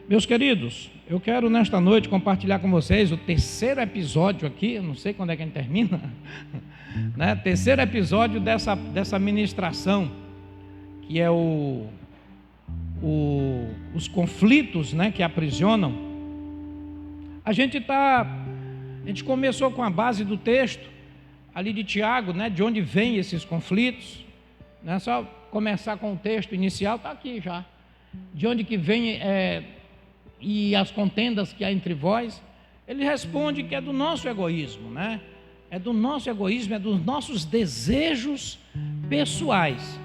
Meus queridos, eu quero nesta noite compartilhar com vocês o terceiro episódio aqui, eu não sei quando é que a gente termina, né? Terceiro episódio dessa ministração, que é os conflitos, né, que aprisionam. A gente começou com a base do texto, ali de Tiago, né, de onde vêm esses conflitos, né? Só começar com o texto inicial, está aqui já, de onde que vem e as contendas que há entre vós. Ele responde que é do nosso egoísmo, né? É do nosso egoísmo, é dos nossos desejos pessoais,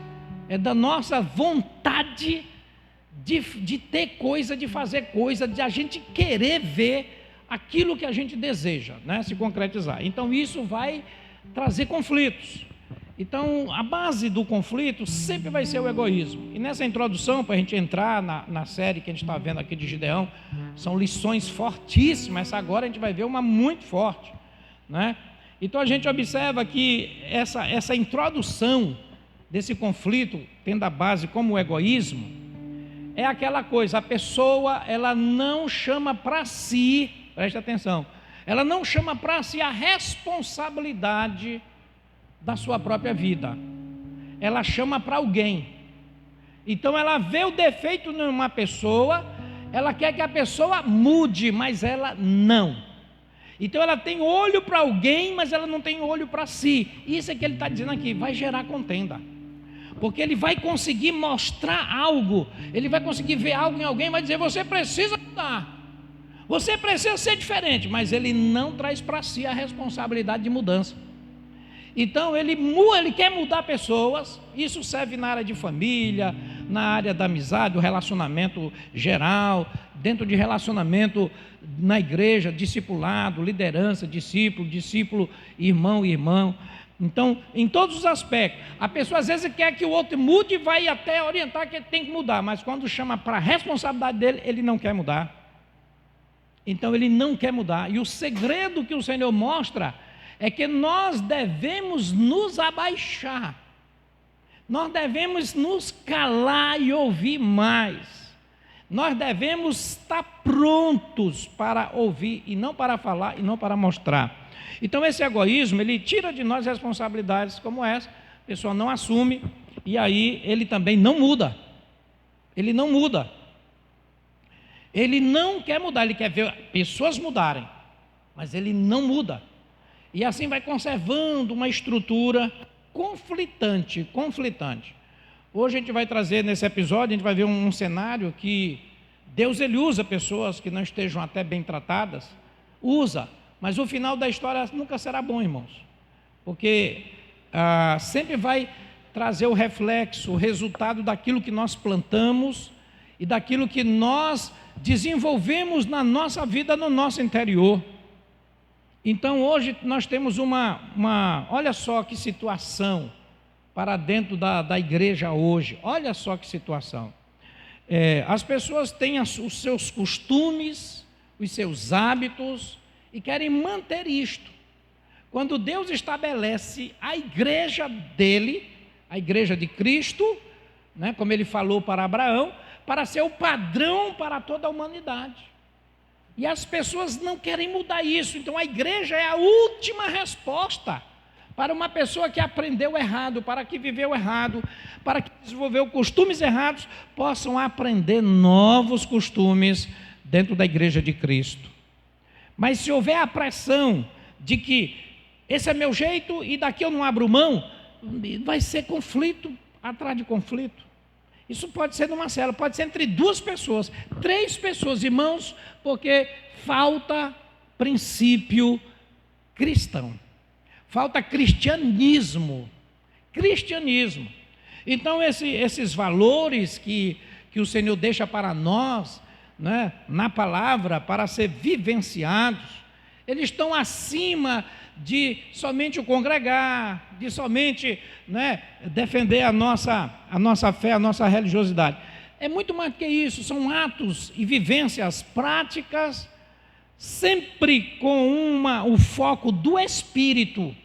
é da nossa vontade de ter coisa, de fazer coisa, de a gente querer ver aquilo que a gente deseja, né, se concretizar. Então isso vai trazer conflitos. Então a base do conflito sempre vai ser o egoísmo. E nessa introdução, para a gente entrar na série que a gente está vendo aqui de Gideão, são lições fortíssimas. Essa agora a gente vai ver uma muito forte, né? Então a gente observa que essa introdução desse conflito, tendo a base como o egoísmo, é aquela coisa: a pessoa, ela não chama para si, preste atenção, ela não chama para si a responsabilidade da sua própria vida, ela chama para alguém. Então ela vê o defeito numa pessoa, ela quer que a pessoa mude, mas ela não. Então ela tem olho para alguém, mas ela não tem olho para si. Isso é que ele está dizendo aqui, vai gerar contenda, porque ele vai conseguir mostrar algo, ele vai conseguir ver algo em alguém, vai dizer: você precisa mudar, você precisa ser diferente, mas ele não traz para si a responsabilidade de mudança. Então ele quer mudar pessoas. Isso serve na área de família, na área da amizade, o relacionamento geral, dentro de relacionamento na igreja, discipulado, liderança, discípulo, irmão. Então, em todos os aspectos, a pessoa às vezes quer que o outro mude e vai até orientar que ele tem que mudar, mas quando chama para a responsabilidade dele, ele não quer mudar. Então ele não quer mudar. E o segredo que o Senhor mostra é que nós devemos nos abaixar, nós devemos nos calar e ouvir mais, nós devemos estar prontos para ouvir e não para falar e não para mostrar. Então esse egoísmo, ele tira de nós responsabilidades como essa, a pessoa não assume, e aí ele também não muda, ele não quer mudar, ele quer ver pessoas mudarem, mas ele não muda. E assim vai conservando uma estrutura conflitante. Hoje a gente vai trazer nesse episódio, a gente vai ver um cenário que Deus, ele usa pessoas que não estejam até bem tratadas, usa, mas o final da história nunca será bom, irmãos, porque sempre vai trazer o reflexo, o resultado daquilo que nós plantamos e daquilo que nós desenvolvemos na nossa vida, no nosso interior. Então hoje nós temos olha só que situação para dentro da igreja hoje, olha só que situação. As pessoas têm os seus costumes, os seus hábitos e querem manter isto. Quando Deus estabelece a igreja dele, a igreja de Cristo, né, como ele falou para Abraão, para ser o padrão para toda a humanidade. E as pessoas não querem mudar isso. Então a igreja é a última resposta para uma pessoa que aprendeu errado, para que viveu errado, para que desenvolveu costumes errados, possam aprender novos costumes dentro da igreja de Cristo. Mas se houver a pressão de que esse é meu jeito e daqui eu não abro mão, vai ser conflito atrás de conflito. Isso pode ser numa célula, pode ser entre 2 pessoas, 3 pessoas, irmãos, porque falta princípio cristão, falta cristianismo. Então esses valores que o Senhor deixa para nós, né, na palavra, para ser vivenciados, eles estão acima de somente o congregar, de somente, né, defender a nossa fé, a nossa religiosidade. É muito mais do que isso, são atos e vivências práticas, sempre com o foco do Espírito,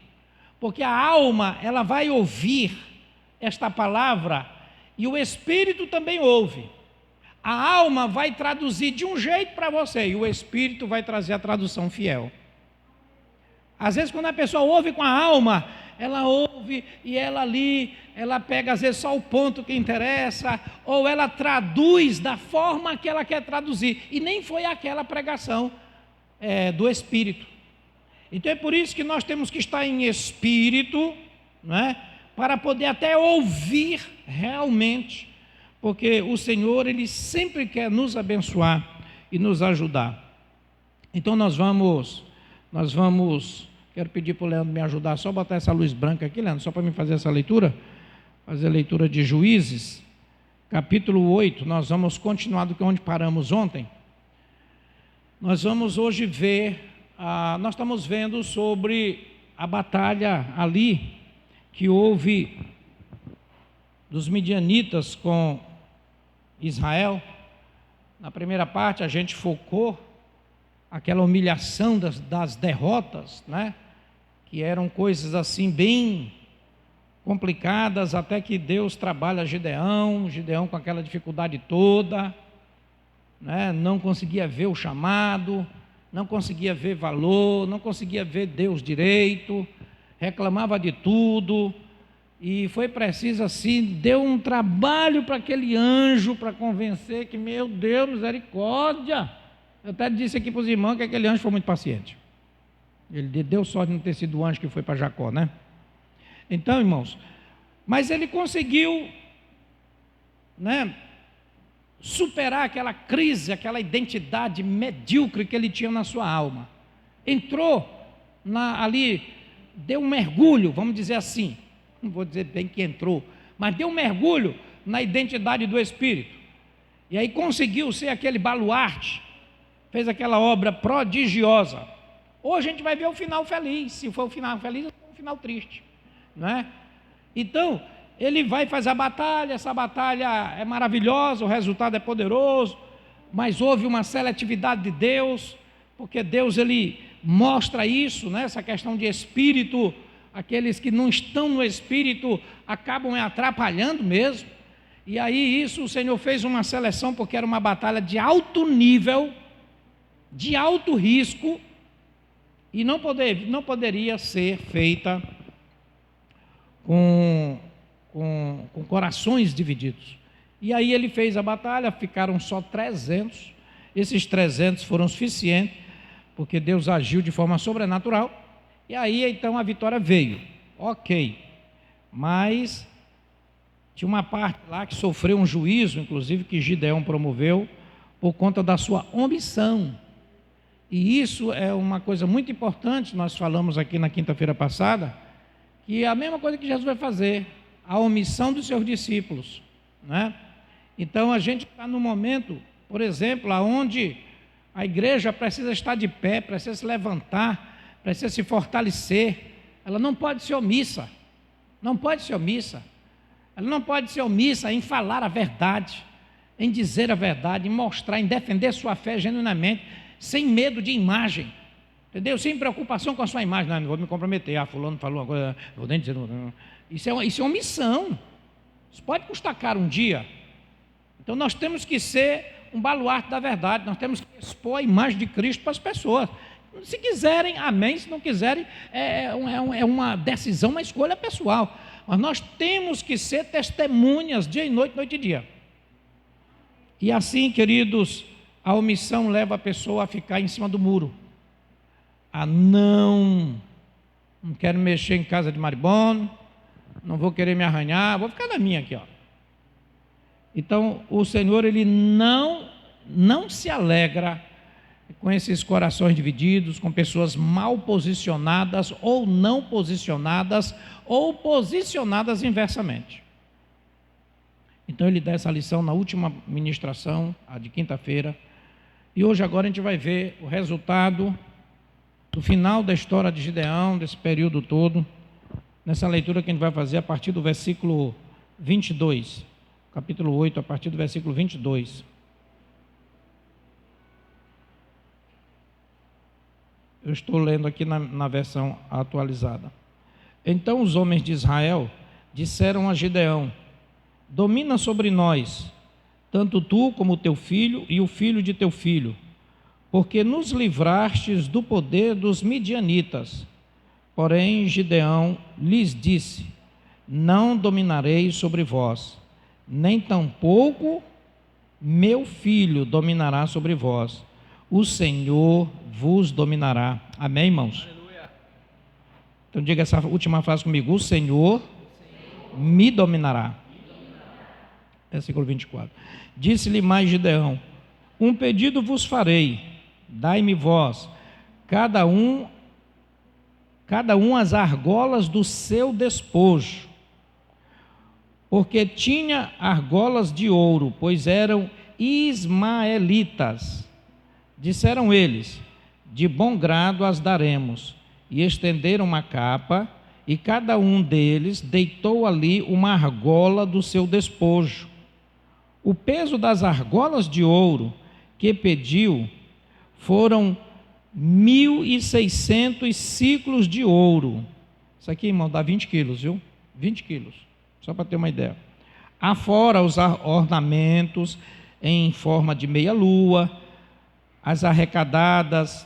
porque a alma, ela vai ouvir esta palavra e o Espírito também ouve. A alma vai traduzir de um jeito para você e o espírito vai trazer a tradução fiel. Às vezes, quando a pessoa ouve com a alma, ela ouve e ela pega às vezes só o ponto que interessa, ou ela traduz da forma que ela quer traduzir, e nem foi aquela pregação do Espírito. Então é por isso que nós temos que estar em espírito, né, para poder até ouvir realmente, porque o Senhor, Ele sempre quer nos abençoar e nos ajudar. Então nós vamos, quero pedir para o Leandro me ajudar, só botar essa luz branca aqui, Leandro, só para mim fazer essa leitura, fazer a leitura de Juízes, capítulo 8, nós vamos continuar do que onde paramos ontem. Nós vamos hoje ver, nós estamos vendo sobre a batalha ali, que houve dos midianitas com Israel. Na primeira parte a gente focou aquela humilhação das derrotas, né? Que eram coisas assim bem complicadas, até que Deus trabalha Gideão com aquela dificuldade toda, né? Não conseguia ver o chamado, não conseguia ver valor, não conseguia ver Deus direito, reclamava de tudo, e foi preciso assim, deu um trabalho para aquele anjo, para convencer que, meu Deus, misericórdia. Eu até disse aqui para os irmãos que aquele anjo foi muito paciente. Ele deu sorte de não ter sido o anjo que foi para Jacó, né? Então, irmãos, mas ele conseguiu, né, superar aquela crise, aquela identidade medíocre que ele tinha na sua alma. Entrou ali, deu um mergulho, vamos dizer assim, não vou dizer bem que entrou, mas deu um mergulho na identidade do Espírito. E aí conseguiu ser aquele baluarte, fez aquela obra prodigiosa. Hoje a gente vai ver o final feliz. Se for o final feliz, é um final triste, não é? Então, ele vai fazer a batalha, essa batalha é maravilhosa, o resultado é poderoso, mas houve uma seletividade de Deus, porque Deus, ele mostra isso, né? Essa questão de espírito, aqueles que não estão no espírito acabam atrapalhando mesmo, e aí isso o Senhor fez uma seleção, porque era uma batalha de alto nível, de alto risco, e não poderia ser feita com corações divididos. E aí ele fez a batalha, ficaram só 300, esses 300 foram suficientes, porque Deus agiu de forma sobrenatural, e aí então a vitória veio, ok, mas tinha uma parte lá que sofreu um juízo, inclusive que Gideão promoveu, por conta da sua omissão. E isso é uma coisa muito importante, nós falamos aqui na quinta-feira passada, que é a mesma coisa que Jesus vai fazer, a omissão dos seus discípulos, né? Então a gente está no momento, por exemplo, onde a igreja precisa estar de pé, precisa se levantar, precisa se fortalecer, ela não pode ser omissa, não pode ser omissa, ela não pode ser omissa em falar a verdade, em dizer a verdade, em mostrar, em defender sua fé genuinamente, sem medo de imagem, entendeu? Sem preocupação com a sua imagem. Não vou me comprometer, fulano falou uma coisa, vou nem dizer, não. Isso é omissão, isso pode custar caro um dia. Então nós temos que ser um baluarte da verdade, nós temos que expor a imagem de Cristo para as pessoas. Se quiserem, amém, se não quiserem, é uma decisão, uma escolha pessoal, mas nós temos que ser testemunhas dia e noite, noite e dia. E assim, queridos, a omissão leva a pessoa a ficar em cima do muro, a não quero mexer em casa de maribondo, não vou querer me arranhar, vou ficar na minha aqui, ó. Então o Senhor, ele não se alegra com esses corações divididos, com pessoas mal posicionadas ou não posicionadas, ou posicionadas inversamente. Então ele dá essa lição na última ministração, a de quinta-feira, e hoje agora a gente vai ver o resultado do final da história de Gideão, desse período todo, nessa leitura que a gente vai fazer a partir do versículo 22, capítulo 8, a partir do versículo 22. Eu estou lendo aqui na versão atualizada. Então os homens de Israel disseram a Gideão: domina sobre nós, tanto tu como o teu filho e o filho de teu filho, porque nos livrastes do poder dos midianitas. Porém, Gideão lhes disse: não dominarei sobre vós, nem tampouco meu filho dominará sobre vós. O Senhor vos dominará. Amém, irmãos? Aleluia. Então diga essa última frase comigo: o Senhor me dominará. Versículo 24. Disse-lhe mais Gideão: um pedido vos farei, dai-me vós, cada um as argolas do seu despojo, porque tinha argolas de ouro, pois eram ismaelitas. Disseram eles: de bom grado as daremos. E estenderam uma capa, e cada um deles deitou ali uma argola do seu despojo. O peso das argolas de ouro que pediu foram 1.600 ciclos de ouro. Isso aqui, irmão, dá 20 quilos, viu? 20 quilos, só para ter uma ideia. Afora os ornamentos em forma de meia-lua, as arrecadadas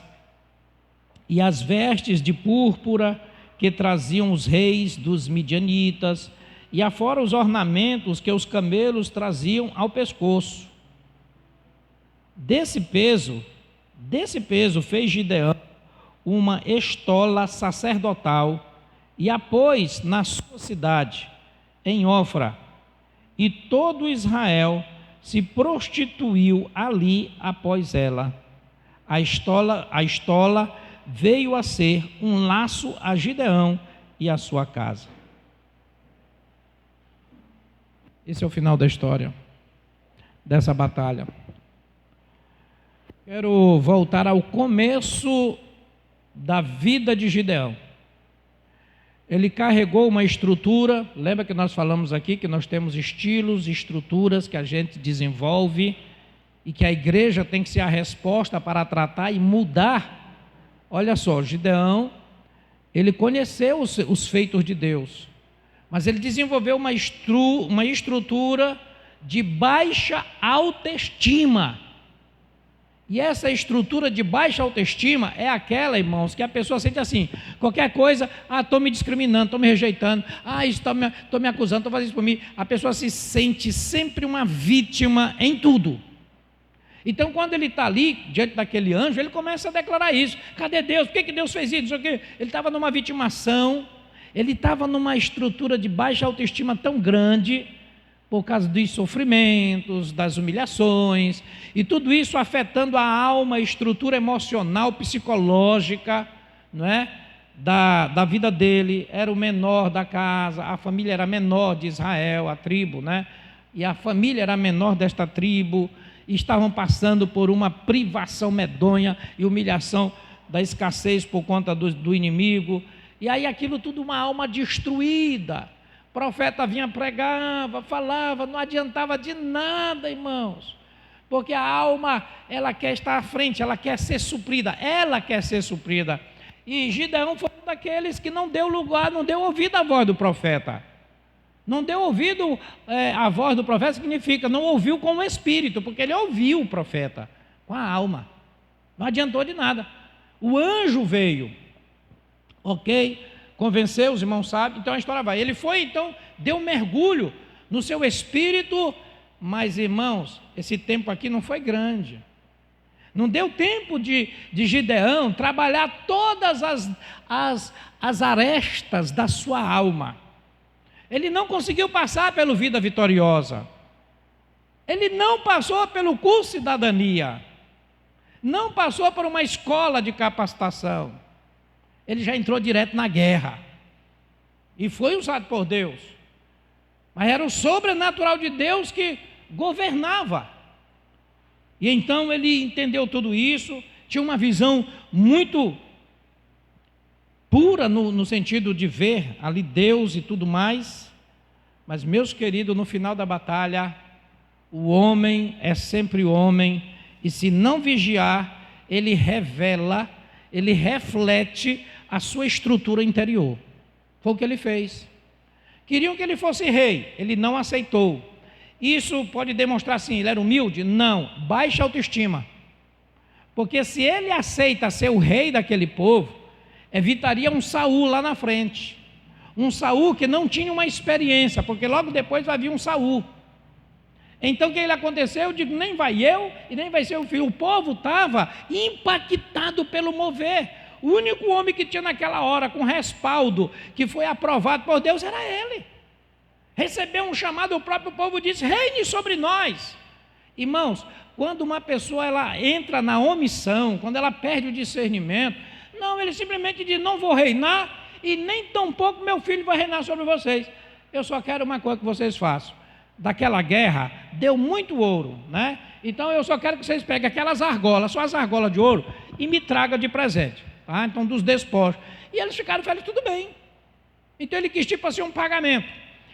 e as vestes de púrpura que traziam os reis dos midianitas, e afora os ornamentos que os camelos traziam ao pescoço. Desse peso fez Gideão uma estola sacerdotal e a pôs na sua cidade, em Ofra, e todo Israel se prostituiu ali após ela. A estola veio a ser um laço a Gideão e a sua casa. Esse é o final da história, dessa batalha. Quero voltar ao começo da vida de Gideão. Ele carregou uma estrutura, lembra que nós falamos aqui que nós temos estilos, estruturas que a gente desenvolve e que a igreja tem que ser a resposta para tratar e mudar. Olha só, Gideão, ele conheceu os feitos de Deus, mas ele desenvolveu uma estrutura de baixa autoestima. E essa estrutura de baixa autoestima é aquela, irmãos, que a pessoa sente assim: qualquer coisa, estou me discriminando, estou me rejeitando, estou me acusando, estou fazendo isso por mim. A pessoa se sente sempre uma vítima em tudo. Então, quando ele está ali, diante daquele anjo, ele começa a declarar isso: cadê Deus? Por que Deus fez isso? Ele estava numa vitimação, ele estava numa estrutura de baixa autoestima tão grande, por causa dos sofrimentos, das humilhações, e tudo isso afetando a alma, a estrutura emocional, psicológica, não é? da vida dele. Era o menor da casa, a família era menor de Israel, a tribo, né? E a família era menor desta tribo, e estavam passando por uma privação medonha e humilhação da escassez por conta do inimigo, e aí aquilo tudo, uma alma destruída. O profeta vinha, pregava, falava, não adiantava de nada, irmãos, porque a alma, ela quer estar à frente, ela quer ser suprida, e Gideão foi um daqueles que não deu lugar, não deu ouvido à voz do profeta. Não deu ouvido à voz do profeta, significa não ouviu com o espírito, porque ele ouviu o profeta com a alma, não adiantou de nada. O anjo veio, ok? Convenceu, os irmãos sabem, então a história vai. Ele foi, então, deu um mergulho no seu espírito, mas, irmãos, esse tempo aqui não foi grande. Não deu tempo de Gideão trabalhar todas as arestas da sua alma. Ele não conseguiu passar pela vida vitoriosa. Ele não passou pelo curso de cidadania. Não passou por uma escola de capacitação. Ele já entrou direto na guerra, e foi usado por Deus, mas era o sobrenatural de Deus que governava. E então ele entendeu tudo isso, tinha uma visão muito pura no sentido de ver ali Deus e tudo mais. Mas, meus queridos, no final da batalha, o homem é sempre homem, e se não vigiar, ele revela, ele reflete a sua estrutura interior. Foi o que ele fez. Queriam que ele fosse rei, ele não aceitou. Isso pode demonstrar assim, ele era humilde? Não, baixa autoestima. Porque se ele aceita ser o rei daquele povo, evitaria um Saul lá na frente. Um Saul que não tinha uma experiência, porque logo depois vai vir um Saul. Então o que aconteceu? Eu digo, nem vai eu e nem vai ser o filho. O povo estava impactado pelo mover. O único homem que tinha naquela hora com respaldo, que foi aprovado por Deus, era ele. Recebeu um chamado, o próprio povo disse, reine sobre nós. Irmãos, quando uma pessoa ela entra na omissão, quando ela perde o discernimento, não, ele simplesmente diz, não vou reinar e nem tampouco meu filho vai reinar sobre vocês. Eu só quero uma coisa que vocês façam. Daquela guerra, deu muito ouro, né? Então eu só quero que vocês peguem aquelas argolas, só as argolas de ouro, e me tragam de presente, tá? Então dos despojos. E eles ficaram felizes, tudo bem. Então ele quis tipo assim um pagamento.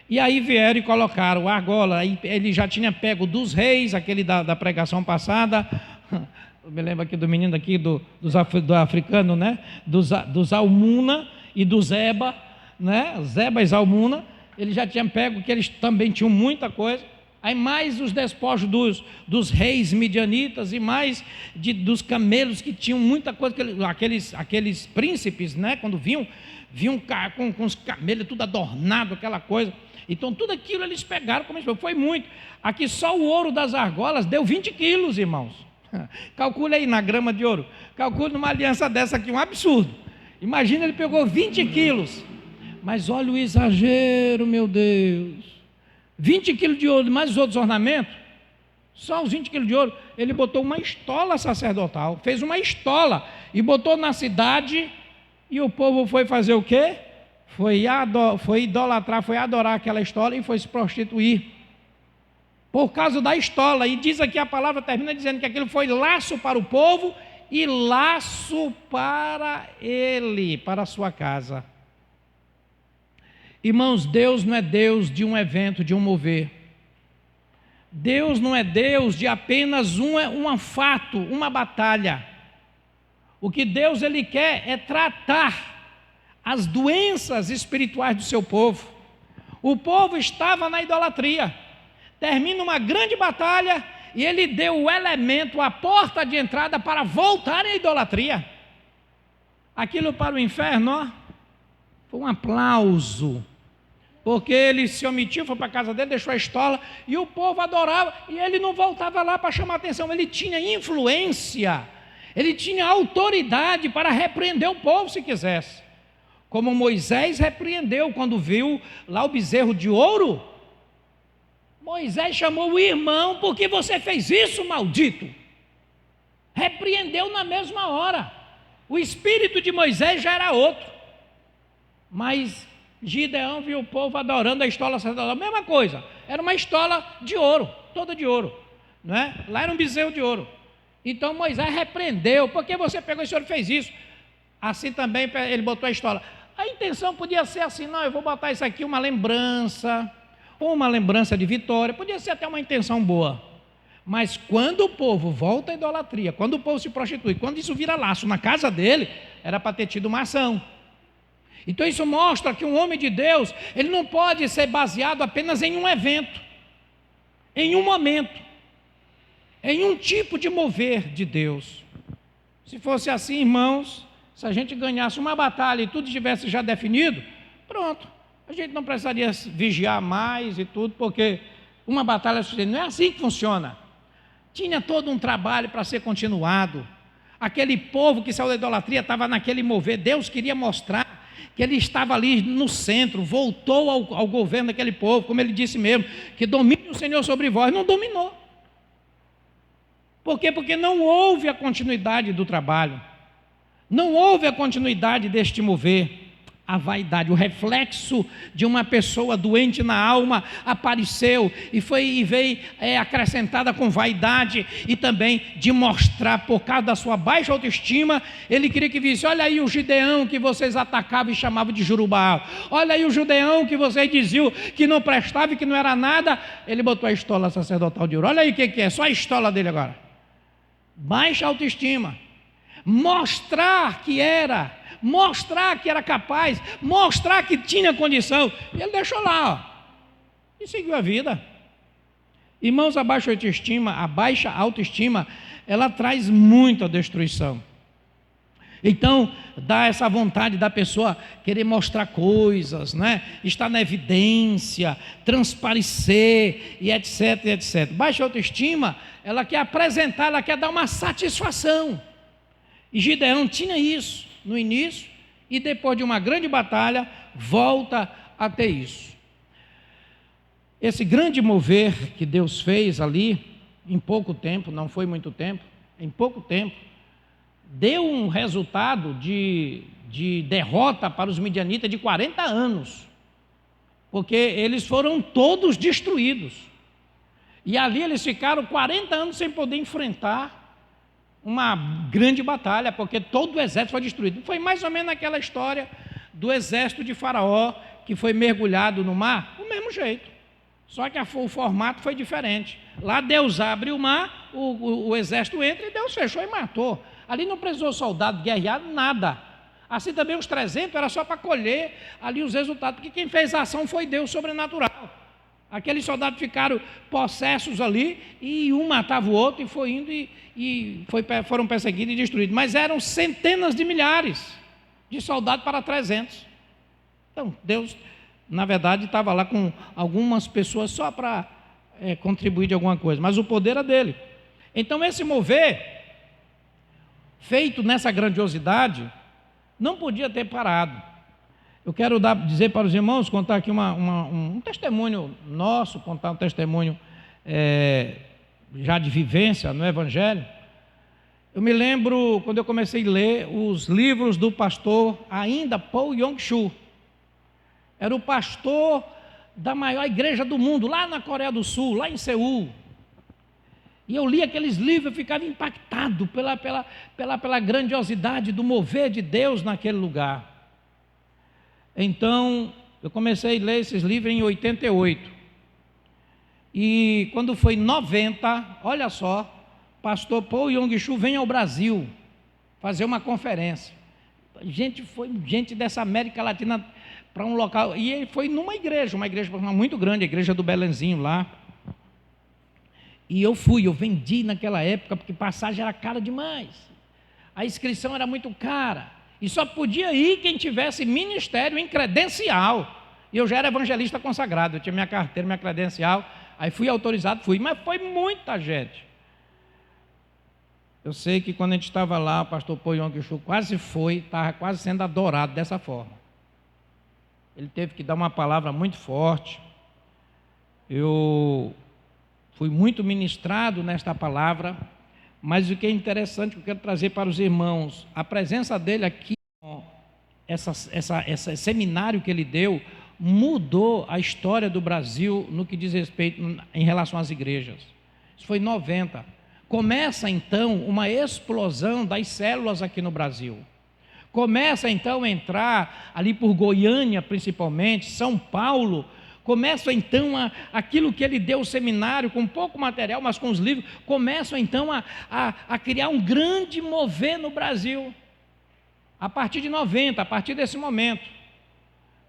E aí vieram e colocaram a argola, aí ele já tinha pego dos reis, aquele da pregação passada, eu me lembro aqui do menino aqui, do africano, né? Dos Almuna e do Zeba, né? Zeba e Zalmuna. Ele já tinha pego, que eles também tinham muita coisa, aí mais os despojos dos reis midianitas e mais dos camelos que tinham muita coisa, aqueles príncipes, né, quando vinham com os camelos tudo adornado, aquela coisa, então tudo aquilo eles pegaram, foi muito, aqui só o ouro das argolas deu 20 quilos, irmãos, calcule aí na grama de ouro, calcule numa aliança dessa aqui, um absurdo, imagina ele pegou 20 quilos, mas olha o exagero, meu Deus, 20 quilos de ouro, mais os outros ornamentos, só os 20 quilos de ouro, ele botou uma estola sacerdotal, fez uma estola, e botou na cidade, e o povo foi fazer o quê? Foi idolatrar, foi adorar aquela estola, e foi se prostituir, por causa da estola, e diz aqui a palavra, termina dizendo que aquilo foi laço para o povo, e laço para ele, para a sua casa. Irmãos, Deus não é Deus de um evento, de um mover. Deus não é Deus de apenas um fato, uma batalha. O que Deus ele quer é tratar as doenças espirituais do seu povo. O povo estava na idolatria. Termina uma grande batalha e ele deu o elemento, a porta de entrada para voltar à idolatria. Aquilo para o inferno, ó, foi um aplauso. Porque ele se omitiu, foi para a casa dele, deixou a estola, e o povo adorava, e ele não voltava lá para chamar atenção, ele tinha influência, ele tinha autoridade para repreender o povo se quisesse, como Moisés repreendeu quando viu lá o bezerro de ouro. Moisés chamou o irmão, porque você fez isso, maldito? Repreendeu na mesma hora, o espírito de Moisés já era outro, mas Gideão viu o povo adorando a estola sacerdotal, a mesma coisa, era uma estola de ouro, toda de ouro, não é? Lá era um bezerro de ouro. Então Moisés repreendeu, porque você pegou esse ouro e fez isso. Assim também ele botou a estola. A intenção podia ser assim, não, eu vou botar isso aqui uma lembrança, ou uma lembrança de vitória, podia ser até uma intenção boa. Mas quando o povo volta à idolatria, quando o povo se prostitui, quando isso vira laço na casa dele, era para ter tido uma ação. Então isso mostra que um homem de Deus, ele não pode ser baseado apenas em um evento, em um momento, em um tipo de mover de Deus. Se fosse assim, irmãos, se a gente ganhasse uma batalha e tudo estivesse já definido, pronto, a gente não precisaria vigiar mais e tudo, porque uma batalha não é assim que funciona. Tinha todo um trabalho para ser continuado. Aquele povo que saiu da idolatria estava naquele mover, Deus queria mostrar que ele estava ali no centro, voltou ao governo daquele povo, como ele disse mesmo, que domine o Senhor sobre vós, não dominou. Por quê? Porque não houve a continuidade do trabalho, não houve a continuidade deste mover. A vaidade, o reflexo de uma pessoa doente na alma apareceu e veio acrescentada com vaidade e também de mostrar, por causa da sua baixa autoestima, ele queria que visse, olha aí o Gideão que vocês atacavam e chamavam de Jurubaal, olha aí o Gideão que vocês diziam que não prestava e que não era nada, ele botou a estola sacerdotal de ouro, olha aí o que é, só a estola dele agora, baixa autoestima, mostrar que era capaz, mostrar que tinha condição, e ele deixou lá, ó, e seguiu a vida. Irmãos, a baixa autoestima, ela traz muita destruição. Então, dá essa vontade da pessoa querer mostrar coisas, né? Estar na evidência, transparecer e etc, etc. Baixa autoestima, ela quer apresentar, ela quer dar uma satisfação. E Gideão tinha isso no início e depois de uma grande batalha, volta a ter isso. Esse grande mover que Deus fez ali, em pouco tempo, não foi muito tempo, em pouco tempo, deu um resultado de derrota para os midianitas de 40 anos, porque eles foram todos destruídos, e ali eles ficaram 40 anos sem poder enfrentar uma grande batalha, porque todo o exército foi destruído. Foi mais ou menos aquela história do exército de Faraó, que foi mergulhado no mar, do mesmo jeito, só que o formato foi diferente. Lá Deus abre o mar, o exército entra e Deus fechou e matou. Ali não precisou soldado guerreado, nada. Assim também os 300 era só para colher ali os resultados, porque quem fez a ação foi Deus sobrenatural. Aqueles soldados ficaram possessos ali, e um matava o outro, e foi indo foram perseguidos e destruídos. Mas eram centenas de milhares de soldados para 300. Então, Deus, na verdade, estava lá com algumas pessoas só para contribuir de alguma coisa, mas o poder era dele. Então, esse mover feito nessa grandiosidade, não podia ter parado. Eu quero dizer para os irmãos, contar aqui um testemunho nosso, contar um testemunho já de vivência no Evangelho. Eu me lembro quando eu comecei a ler os livros do pastor ainda Paul Yong-Soo. Era o pastor da maior igreja do mundo, lá na Coreia do Sul, lá em Seul. E eu li aqueles livros, eu ficava impactado pela grandiosidade do mover de Deus naquele lugar. Então, eu comecei a ler esses livros em 88. E quando foi 90, olha só, pastor Paul Yong-Soo vem ao Brasil fazer uma conferência. Foi gente dessa América Latina para um local, e ele foi numa igreja, muito grande, a igreja do Belenzinho lá. E eu vendi naquela época, porque passagem era cara demais. A inscrição era muito cara. E só podia ir quem tivesse ministério em credencial. E eu já era evangelista consagrado, eu tinha minha carteira, minha credencial. Aí fui autorizado, mas foi muita gente. Eu sei que quando a gente estava lá, o pastor Paul Yong-Soo estava quase sendo adorado dessa forma. Ele teve que dar uma palavra muito forte. Eu fui muito ministrado nesta palavra, mas o que é interessante que eu quero trazer para os irmãos, a presença dele aqui, esse seminário que ele deu, mudou a história do Brasil no que diz respeito em relação às igrejas. Isso foi em 90. Começa então uma explosão das células aqui no Brasil. Começa então a entrar ali por Goiânia principalmente, São Paulo. Começa então aquilo que ele deu o seminário, com pouco material, mas com os livros, começam então a criar um grande mover no Brasil, a partir de 90, a partir desse momento.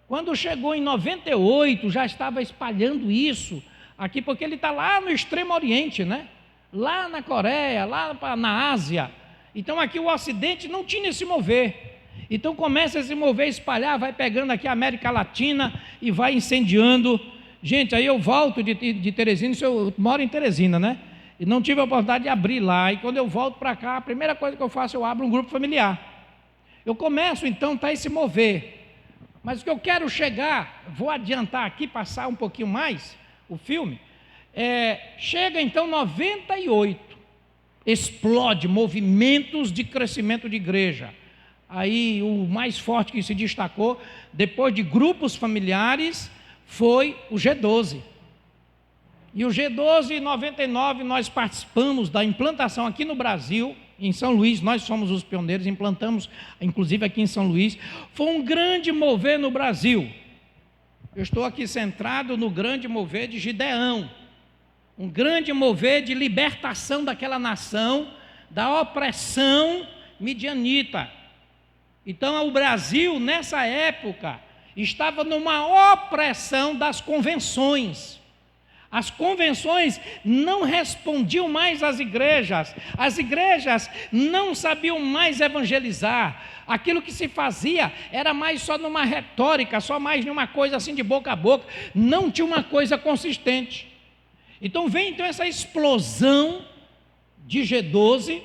Quando chegou em 98, já estava espalhando isso aqui, porque ele está lá no Extremo Oriente, né? Lá na Coreia, lá na Ásia. Então aqui o Ocidente não tinha esse mover. Então começa a se mover, espalhar, vai pegando aqui a América Latina e vai incendiando. Gente, aí eu volto de Teresina, eu moro em Teresina, né? E não tive a oportunidade de abrir lá. E quando eu volto para cá, a primeira coisa que eu faço, eu abro um grupo familiar. Eu começo então a esse mover. Mas o que eu quero chegar, vou adiantar aqui, passar um pouquinho mais o filme. Chega então 98, explode movimentos de crescimento de igreja. Aí o mais forte que se destacou, depois de grupos familiares, foi o G12. E o G12, em 99, nós participamos da implantação aqui no Brasil, em São Luís, nós somos os pioneiros, implantamos, inclusive aqui em São Luís. Foi um grande mover no Brasil. Eu estou aqui centrado no grande mover de Gideão, um grande mover de libertação daquela nação, da opressão midianita. Então, o Brasil, nessa época, estava numa opressão das convenções. As convenções não respondiam mais às igrejas, as igrejas não sabiam mais evangelizar, aquilo que se fazia era mais só numa retórica, só mais numa coisa assim de boca a boca, não tinha uma coisa consistente. Então vem essa explosão de G12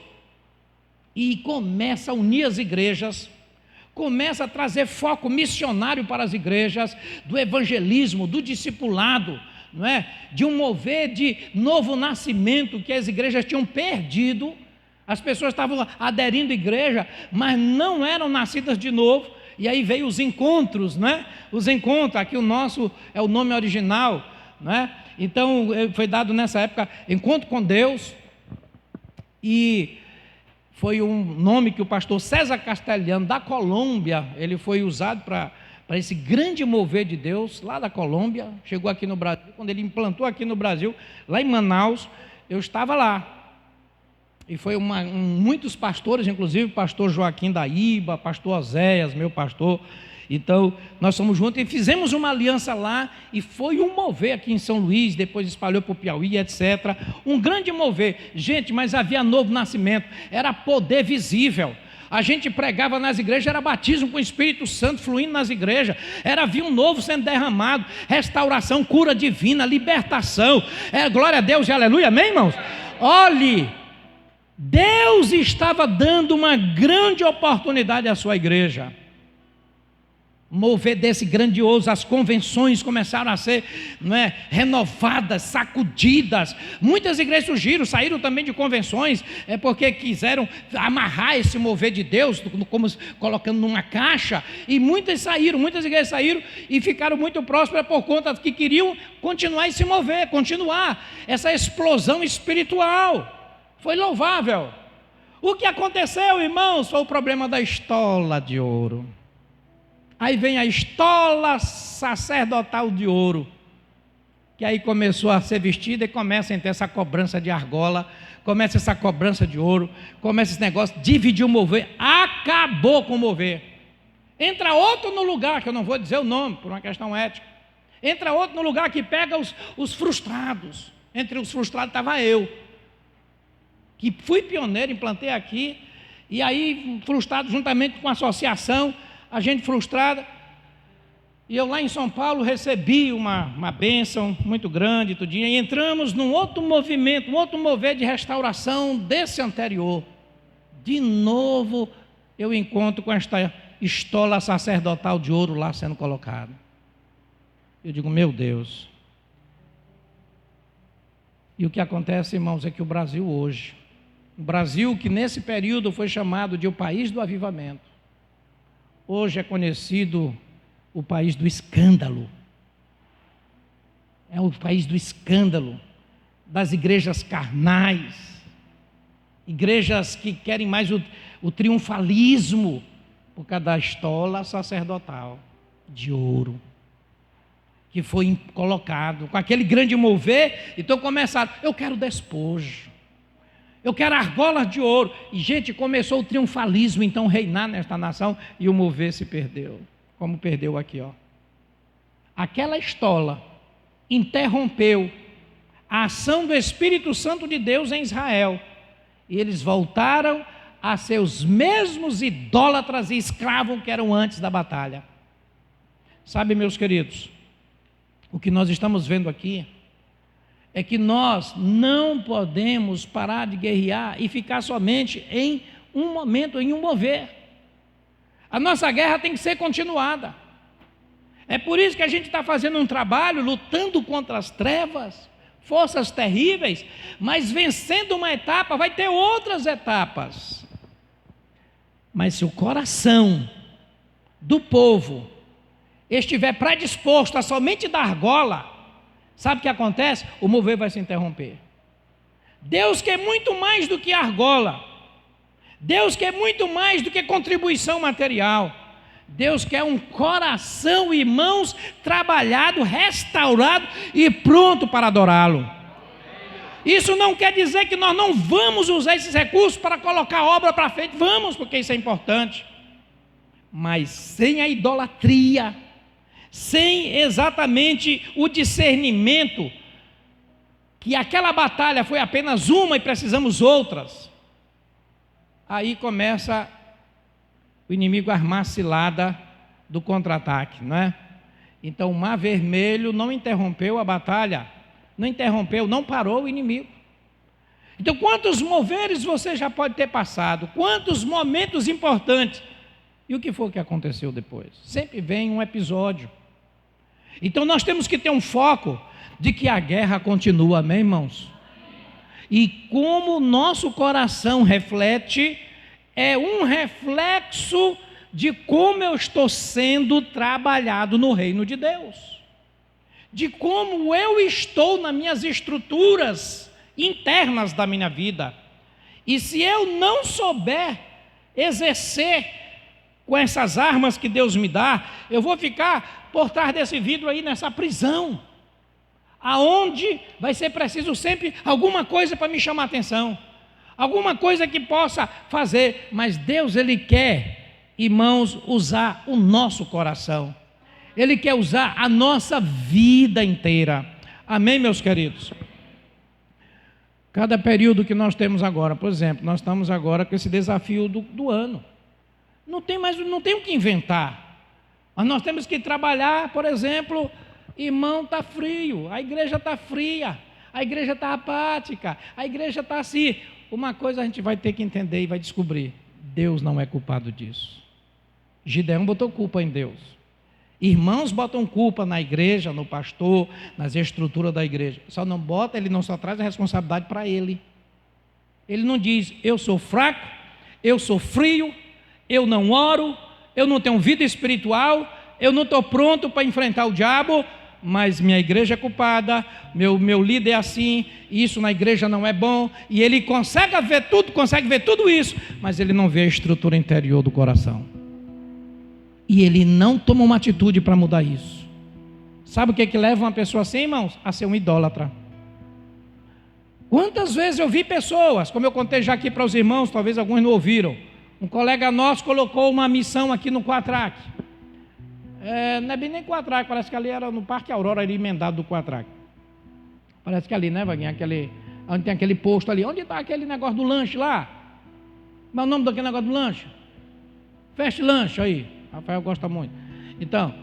e começa a unir as igrejas, começa a trazer foco missionário para as igrejas, do evangelismo, do discipulado, não é? De um mover de novo nascimento que as igrejas tinham perdido. As pessoas estavam aderindo à igreja, mas não eram nascidas de novo. E aí veio os encontros, né? Os encontros, aqui o nosso é o nome original, né? Então foi dado nessa época Encontro com Deus, e foi um nome que o pastor César Castelhano da Colômbia, ele foi usado para esse grande mover de Deus, lá da Colômbia, chegou aqui no Brasil. Quando ele implantou aqui no Brasil, lá em Manaus, eu estava lá, e foi muitos pastores, inclusive o pastor Joaquim da Iba, pastor Oséias, meu pastor. Então nós fomos juntos e fizemos uma aliança lá, e foi um mover aqui em São Luís, depois espalhou para o Piauí, etc. Um grande mover, gente, mas havia novo nascimento, era poder visível. A gente pregava nas igrejas, era batismo com o Espírito Santo fluindo nas igrejas, era vinho novo sendo derramado, restauração, cura divina, libertação, glória a Deus e aleluia, amém, irmãos? Olhe, Deus estava dando uma grande oportunidade à sua igreja, mover desse grandioso. As convenções começaram a ser, não é, renovadas, sacudidas. Muitas igrejas surgiram, saíram também de convenções, porque quiseram amarrar esse mover de Deus, como colocando numa caixa, e muitas igrejas saíram e ficaram muito prósperas por conta que queriam continuar e se mover, continuar essa explosão espiritual. Foi louvável. O que aconteceu, irmãos, foi o problema da estola de ouro. Aí vem a estola sacerdotal de ouro, que aí começou a ser vestida, e começa a ter essa cobrança de argola, começa essa cobrança de ouro, começa esse negócio, dividiu o mover, acabou com o mover. Entra outro no lugar, que eu não vou dizer o nome, por uma questão ética, entra outro no lugar que pega os frustrados. Entre os frustrados estava eu, que fui pioneiro, implantei aqui, e aí frustrado juntamente com a associação, a gente frustrada, e eu lá em São Paulo recebi uma bênção muito grande, tudinho, e entramos num outro movimento, um outro mover de restauração desse anterior. De novo eu encontro com esta estola sacerdotal de ouro lá sendo colocada. Eu digo, meu Deus. E o que acontece, irmãos, é que o Brasil hoje, o Brasil que nesse período foi chamado de o país do avivamento, hoje é conhecido o país do escândalo. É o país do escândalo, das igrejas carnais, igrejas que querem mais o triunfalismo, por causa da estola sacerdotal de ouro, que foi colocado, com aquele grande mover. Então começaram, eu quero despojo, eu quero argolas de ouro. E gente, começou o triunfalismo então reinar nesta nação, e o mover se perdeu, como perdeu aqui, ó. Aquela estola interrompeu a ação do Espírito Santo de Deus em Israel, e eles voltaram a ser os mesmos idólatras e escravos que eram antes da batalha. Sabe, meus queridos, o que nós estamos vendo aqui é que nós não podemos parar de guerrear e ficar somente em um momento, em um mover. A nossa guerra tem que ser continuada. É por isso que a gente está fazendo um trabalho, lutando contra as trevas, forças terríveis, mas vencendo uma etapa, vai ter outras etapas. Mas se o coração do povo estiver predisposto a somente dar argola, sabe o que acontece? O mover vai se interromper. Deus quer muito mais do que argola. Deus quer muito mais do que contribuição material. Deus quer um coração e mãos trabalhado, restaurado e pronto para adorá-lo. Isso não quer dizer que nós não vamos usar esses recursos para colocar a obra para frente. Vamos, porque isso é importante. Mas sem a idolatria, sem exatamente o discernimento, que aquela batalha foi apenas uma e precisamos outras, aí começa o inimigo a armar a cilada do contra-ataque, não é? Então o Mar Vermelho não interrompeu a batalha, não parou o inimigo. Então quantos moveres você já pode ter passado, quantos momentos importantes, e o que foi que aconteceu depois? Sempre vem um episódio. Então nós temos que ter um foco de que a guerra continua, amém, irmãos? E como o nosso coração reflete, é um reflexo de como eu estou sendo trabalhado no reino de Deus, de como eu estou nas minhas estruturas internas da minha vida. E se eu não souber exercer com essas armas que Deus me dá, eu vou ficar por trás desse vidro aí, nessa prisão, aonde vai ser preciso sempre alguma coisa para me chamar a atenção, alguma coisa que possa fazer. Mas Deus, Ele quer, irmãos, usar o nosso coração, Ele quer usar a nossa vida inteira, amém, meus queridos? Cada período que nós temos agora, por exemplo, nós estamos agora com esse desafio do ano, não tem o que inventar, mas nós temos que trabalhar. Por exemplo, irmão, está frio, a igreja está fria, a igreja está apática, a igreja está assim. Uma coisa a gente vai ter que entender e vai descobrir: Deus não é culpado disso. Gideão botou culpa em Deus, irmãos botam culpa na igreja, no pastor, nas estruturas da igreja. Ele não só traz a responsabilidade para ele. Ele não diz: eu sou fraco, eu sou frio, eu não oro, eu não tenho vida espiritual, eu não estou pronto para enfrentar o diabo, mas minha igreja é culpada, meu líder é assim, isso na igreja não é bom. E ele consegue ver tudo isso, mas ele não vê a estrutura interior do coração. E ele não toma uma atitude para mudar isso. Sabe o que leva uma pessoa assim, irmãos? A ser um idólatra. Quantas vezes eu vi pessoas, como eu contei já aqui para os irmãos, talvez alguns não ouviram, um colega nosso colocou uma missão aqui no Quatrac. Não é bem nem Quatrac, parece que ali era no Parque Aurora, ali emendado do Quatrac. Parece que ali, né, Vaguinho? Onde tem aquele posto ali. Onde está aquele negócio do lanche lá? Qual é o nome daquele negócio do lanche? Fast Lanche aí. Rafael gosta muito. Então,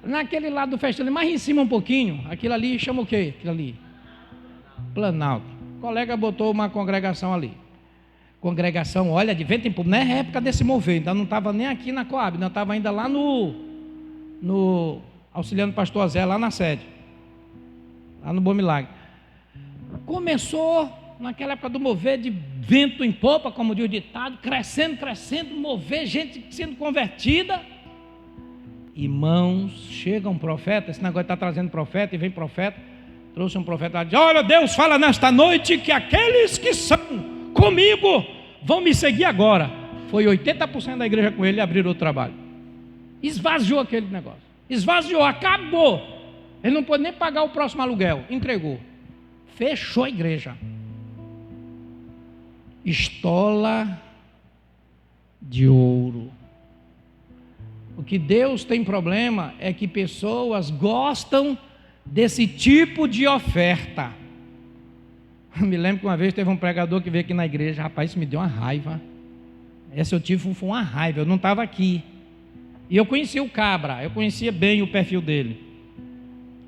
naquele lado do Fast Lanche, mais em cima um pouquinho, aquilo ali chama o quê? Aquilo ali? Planalto. O colega botou uma congregação ali. Congregação, olha, de vento em popa, não é época desse mover, ainda não estava nem aqui na Coab, ainda estava ainda lá no auxiliando o pastor Zé, lá na sede, lá no Bom Milagre. Começou naquela época do mover de vento em popa, como diz o ditado, crescendo, mover, gente sendo convertida. Irmãos, chega um profeta, esse negócio está trazendo profeta, e vem profeta, trouxe um profeta lá e diz: olha, Deus fala nesta noite que aqueles que são comigo vão me seguir agora. Foi 80% da igreja com ele e abriram o trabalho. Esvaziou aquele negócio, esvaziou, acabou. Ele não pôde nem pagar o próximo aluguel, entregou, fechou a igreja. Estola de ouro. O que Deus tem problema é que pessoas gostam desse tipo de oferta. Eu me lembro que uma vez teve um pregador que veio aqui na igreja, rapaz, isso me deu uma raiva. Essa eu tive foi uma raiva, eu não estava aqui. E eu conhecia o cabra, eu conhecia bem o perfil dele.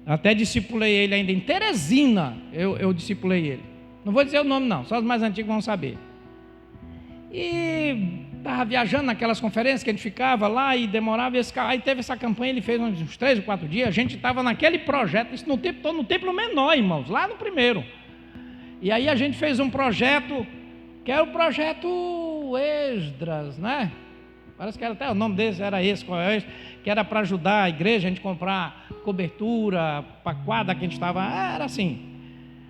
Até discipulei ele ainda em Teresina, eu discipulei ele. Não vou dizer o nome não, só os mais antigos vão saber. E estava viajando naquelas conferências que a gente ficava lá e demorava. Aí teve essa campanha, ele fez uns 3 ou 4 dias, a gente estava naquele projeto, isso no templo menor, irmãos, lá no primeiro. E aí a gente fez um projeto, que era o projeto Esdras, né? Parece que era até o nome desse, era esse, que era para ajudar a igreja, a gente comprar cobertura, para a quadra que a gente estava, era assim.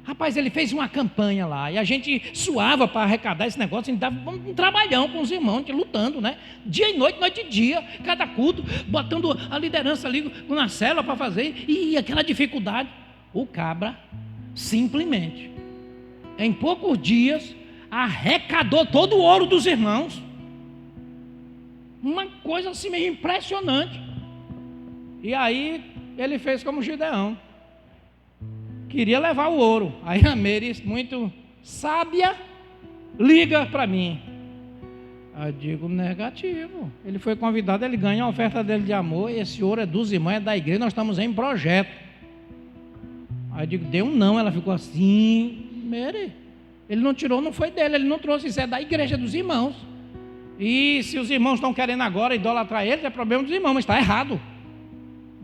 Rapaz, ele fez uma campanha lá, e a gente suava para arrecadar esse negócio, a gente dava um trabalhão com os irmãos, a gente lutando, né? Dia e noite, noite e dia, cada culto, botando a liderança ali na célula para fazer, e aquela dificuldade. O cabra, simplesmente, em poucos dias, arrecadou todo o ouro dos irmãos. Uma coisa assim meio impressionante. E aí ele fez como Gideão, queria levar o ouro. Aí a Meire, muito sábia, liga para mim. Eu digo, negativo. Ele foi convidado, ele ganha a oferta dele de amor. Esse ouro é dos irmãos, é da igreja, nós estamos em projeto. Aí eu digo, deu um não. Ela ficou assim, Meire, ele não tirou, não foi dele, ele não trouxe, isso é da igreja, dos irmãos. E se os irmãos estão querendo agora idolatrar ele, é problema dos irmãos, mas está errado.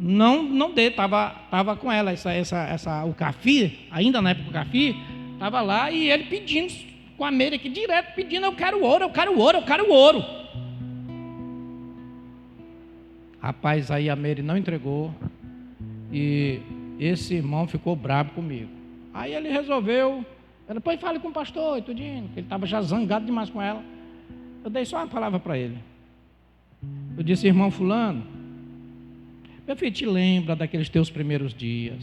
Não dê, estava com ela, o Cafi, ainda na época do Cafi, estava lá e ele pedindo, com a Meire aqui, direto pedindo, eu quero ouro, eu quero ouro, eu quero ouro. Rapaz, aí a Meire não entregou e esse irmão ficou bravo comigo. Aí ele resolveu, depois fale com o pastor e tudinho, que ele estava já zangado demais com ela. Eu dei só uma palavra para ele. Eu disse, irmão fulano, meu filho, te lembra daqueles teus primeiros dias.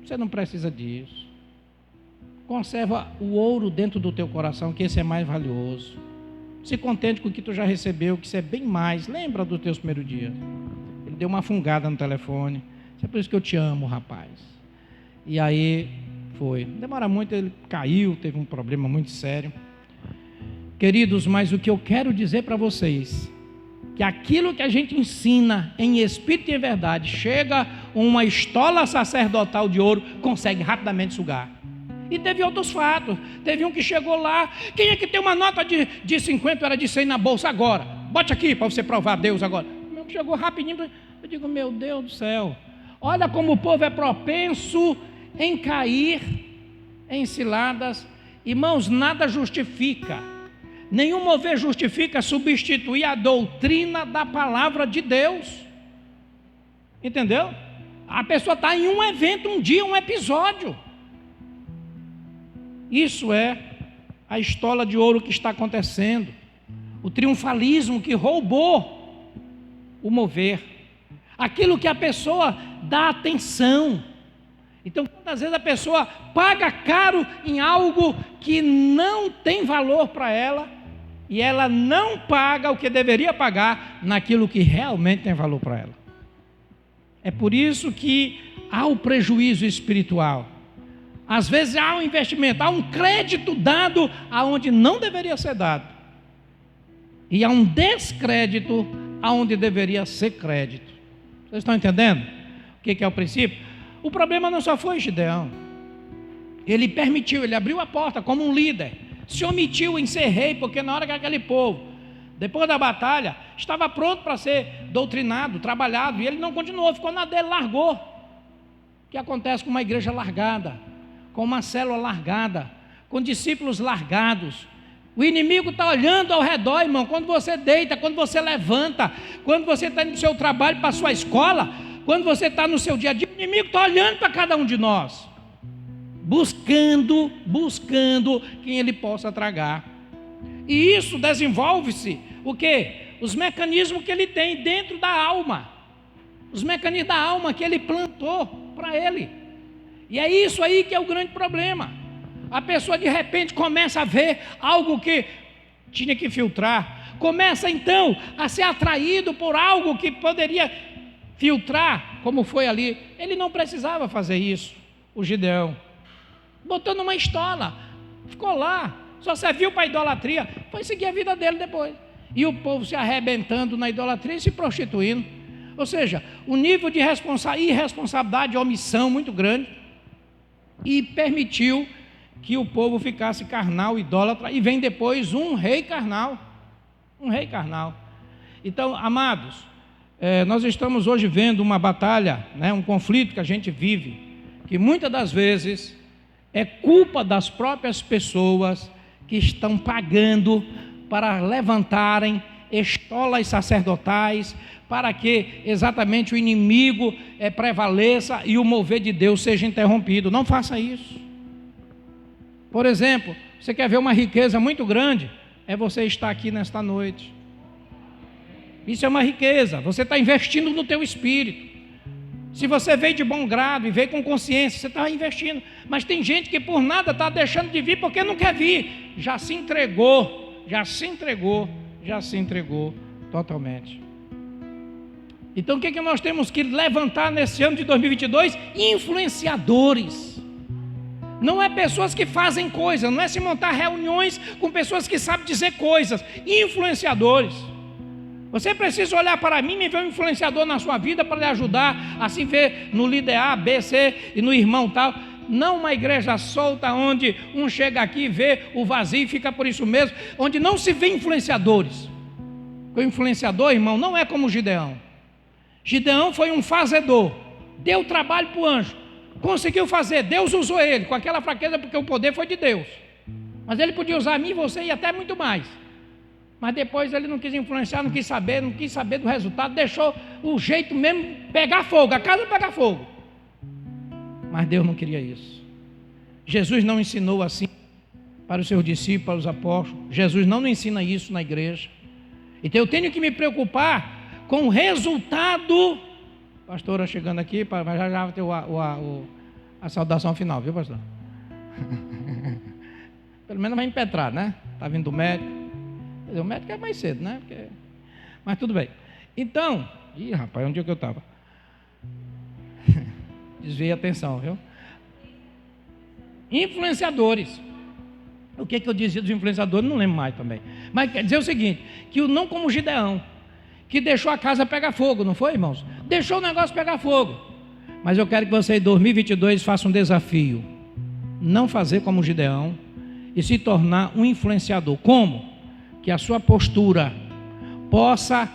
Você não precisa disso. Conserva o ouro dentro do teu coração, que esse é mais valioso. Se contente com o que tu já recebeu, que isso é bem mais. Lembra dos teus primeiros dias. Ele deu uma fungada no telefone. É por isso que eu te amo, rapaz. E aí foi. Não demora muito, ele caiu, teve um problema muito sério. Queridos, mas o que eu quero dizer para vocês, que aquilo que a gente ensina em espírito e em verdade, chega uma estola sacerdotal de ouro, consegue rapidamente sugar. E teve outros fatos. Teve um que chegou lá, quem é que tem uma nota de 50, era de 100 na bolsa agora? Bote aqui para você provar a Deus agora. Chegou rapidinho, eu digo, meu Deus do céu, olha como o povo é propenso em cair em ciladas. Irmãos, nada justifica, nenhum mover justifica substituir a doutrina da palavra de Deus. Entendeu? A pessoa está em um evento, um dia, um episódio. Isso é a estola de ouro que está acontecendo. O triunfalismo que roubou o mover. Aquilo que a pessoa dá atenção. Então, quantas vezes a pessoa paga caro em algo que não tem valor para ela, e ela não paga o que deveria pagar naquilo que realmente tem valor para ela. É por isso que há o prejuízo espiritual. Às vezes há um investimento, há um crédito dado aonde não deveria ser dado. E há um descrédito aonde deveria ser crédito. Vocês estão entendendo o que é o princípio? O problema não só foi Gideão. Ele permitiu, ele abriu a porta como um líder. Se omitiu em ser rei, porque na hora que aquele povo, depois da batalha, estava pronto para ser doutrinado, trabalhado, e ele não continuou, ficou na dele, largou. O que acontece com uma igreja largada, com uma célula largada, com discípulos largados? O inimigo está olhando ao redor, irmão, quando você deita, quando você levanta, quando você está indo para o seu trabalho, para a sua escola, quando você está no seu dia a dia, o inimigo está olhando para cada um de nós, buscando quem ele possa tragar. E isso desenvolve-se, o quê? Os mecanismos que ele tem dentro da alma, os mecanismos da alma que ele plantou para ele. E é isso aí que é o grande problema. A pessoa de repente começa a ver algo que tinha que filtrar, começa então a ser atraído por algo que poderia filtrar, como foi ali. Ele não precisava fazer isso, o Gideão. Botou numa estola, ficou lá, só serviu para a idolatria, foi seguir a vida dele depois. E o povo se arrebentando na idolatria e se prostituindo. Ou seja, o nível de irresponsabilidade, omissão muito grande, e permitiu que o povo ficasse carnal, idólatra, e vem depois um rei carnal. Então, amados, nós estamos hoje vendo uma batalha, um conflito que a gente vive, que muitas das vezes é culpa das próprias pessoas que estão pagando para levantarem estolas sacerdotais, para que exatamente o inimigo prevaleça e o mover de Deus seja interrompido. Não faça isso. Por exemplo, você quer ver uma riqueza muito grande? É você estar aqui nesta noite. Isso é uma riqueza, você está investindo no teu espírito. Se você veio de bom grado e veio com consciência, você está investindo. Mas tem gente que por nada está deixando de vir porque não quer vir. Já se entregou totalmente. Então o que nós temos que levantar nesse ano de 2022? Influenciadores. Não é pessoas que fazem coisas, não é se montar reuniões com pessoas que sabem dizer coisas. Influenciadores. Você precisa olhar para mim e ver um influenciador na sua vida para lhe ajudar a se ver no líder A, B, C e no irmão tal. Não uma igreja solta onde um chega aqui e vê o vazio e fica por isso mesmo, onde não se vê influenciadores. Porque o influenciador, irmão, não é como Gideão. Gideão foi um fazedor, deu trabalho para o anjo, conseguiu fazer, Deus usou ele com aquela fraqueza porque o poder foi de Deus. Mas ele podia usar a mim, você e até muito mais. Mas depois ele não quis influenciar, não quis saber do resultado, deixou o jeito mesmo pegar fogo, a casa pegar fogo. Mas Deus não queria isso. Jesus não ensinou assim para os seus discípulos, para os apóstolos. Jesus não nos ensina isso na igreja. Então eu tenho que me preocupar com o resultado. Pastora chegando aqui, mas já vai ter a saudação final, viu, pastor? Pelo menos vai impetrar, né? Está vindo do médico. O médico é mais cedo, né? Mas tudo bem. Então, rapaz, onde é que eu estava? Desviei a atenção, viu? Influenciadores. O que eu dizia dos influenciadores? Não lembro mais também. Mas quer dizer o seguinte, que não como Gideão, que deixou a casa pegar fogo, não foi, irmãos? Deixou o negócio pegar fogo. Mas eu quero que você em 2022 faça um desafio. Não fazer como Gideão e se tornar um influenciador. Como? Que a sua postura possa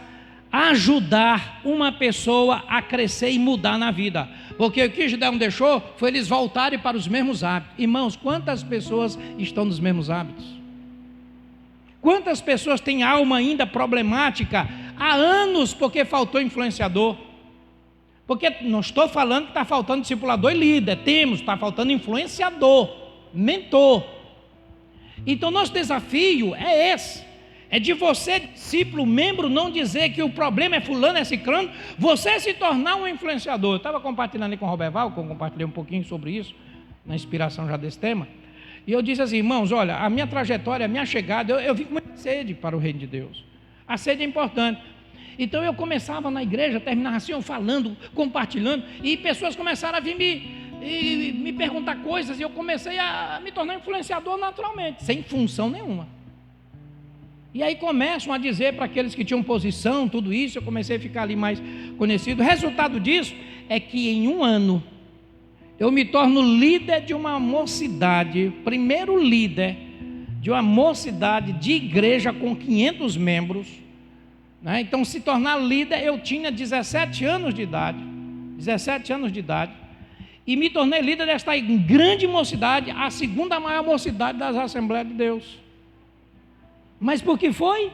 ajudar uma pessoa a crescer e mudar na vida. Porque o que Gideão deixou foi eles voltarem para os mesmos hábitos. Irmãos, quantas pessoas estão nos mesmos hábitos? Quantas pessoas têm alma ainda problemática há anos porque faltou influenciador? Porque não estou falando que está faltando discipulador e líder, está faltando influenciador, mentor. Então nosso desafio é esse, é de você, discípulo, membro, não dizer que o problema é fulano, é ciclano, você se tornar um influenciador. Eu estava compartilhando ali com o Roberval, que eu compartilhei um pouquinho sobre isso, na inspiração já desse tema, e eu disse assim, irmãos, olha, a minha trajetória, a minha chegada, eu vim com muita sede para o reino de Deus. A sede é importante. Então eu começava na igreja, terminava assim, eu falando, compartilhando, e pessoas começaram a vir me perguntar coisas, e eu comecei a me tornar influenciador naturalmente, sem função nenhuma. E aí começam a dizer para aqueles que tinham posição, tudo isso, eu comecei a ficar ali mais conhecido. O resultado disso é que em um ano, eu me torno líder de uma mocidade, primeiro líder de uma mocidade de igreja com 500 membros, né? Então se tornar líder, eu tinha 17 anos de idade, e me tornei líder desta grande mocidade, a segunda maior mocidade das Assembleias de Deus. Mas por que foi?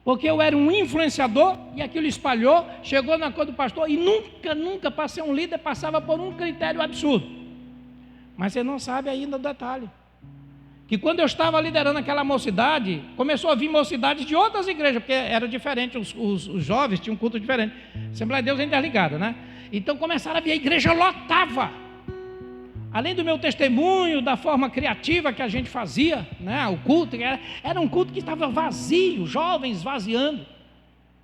Porque eu era um influenciador e aquilo espalhou, chegou na cor do pastor e nunca para ser um líder passava por um critério absurdo. Mas você não sabe ainda o detalhe. Que quando eu estava liderando aquela mocidade, começou a vir mocidades de outras igrejas, porque era diferente, os jovens tinham um culto diferente. A Assembleia de Deus é interligada, né? Então começaram a vir, a igreja lotava. Além do meu testemunho, da forma criativa que a gente fazia, né, o culto, era um culto que estava vazio, jovens vaziando,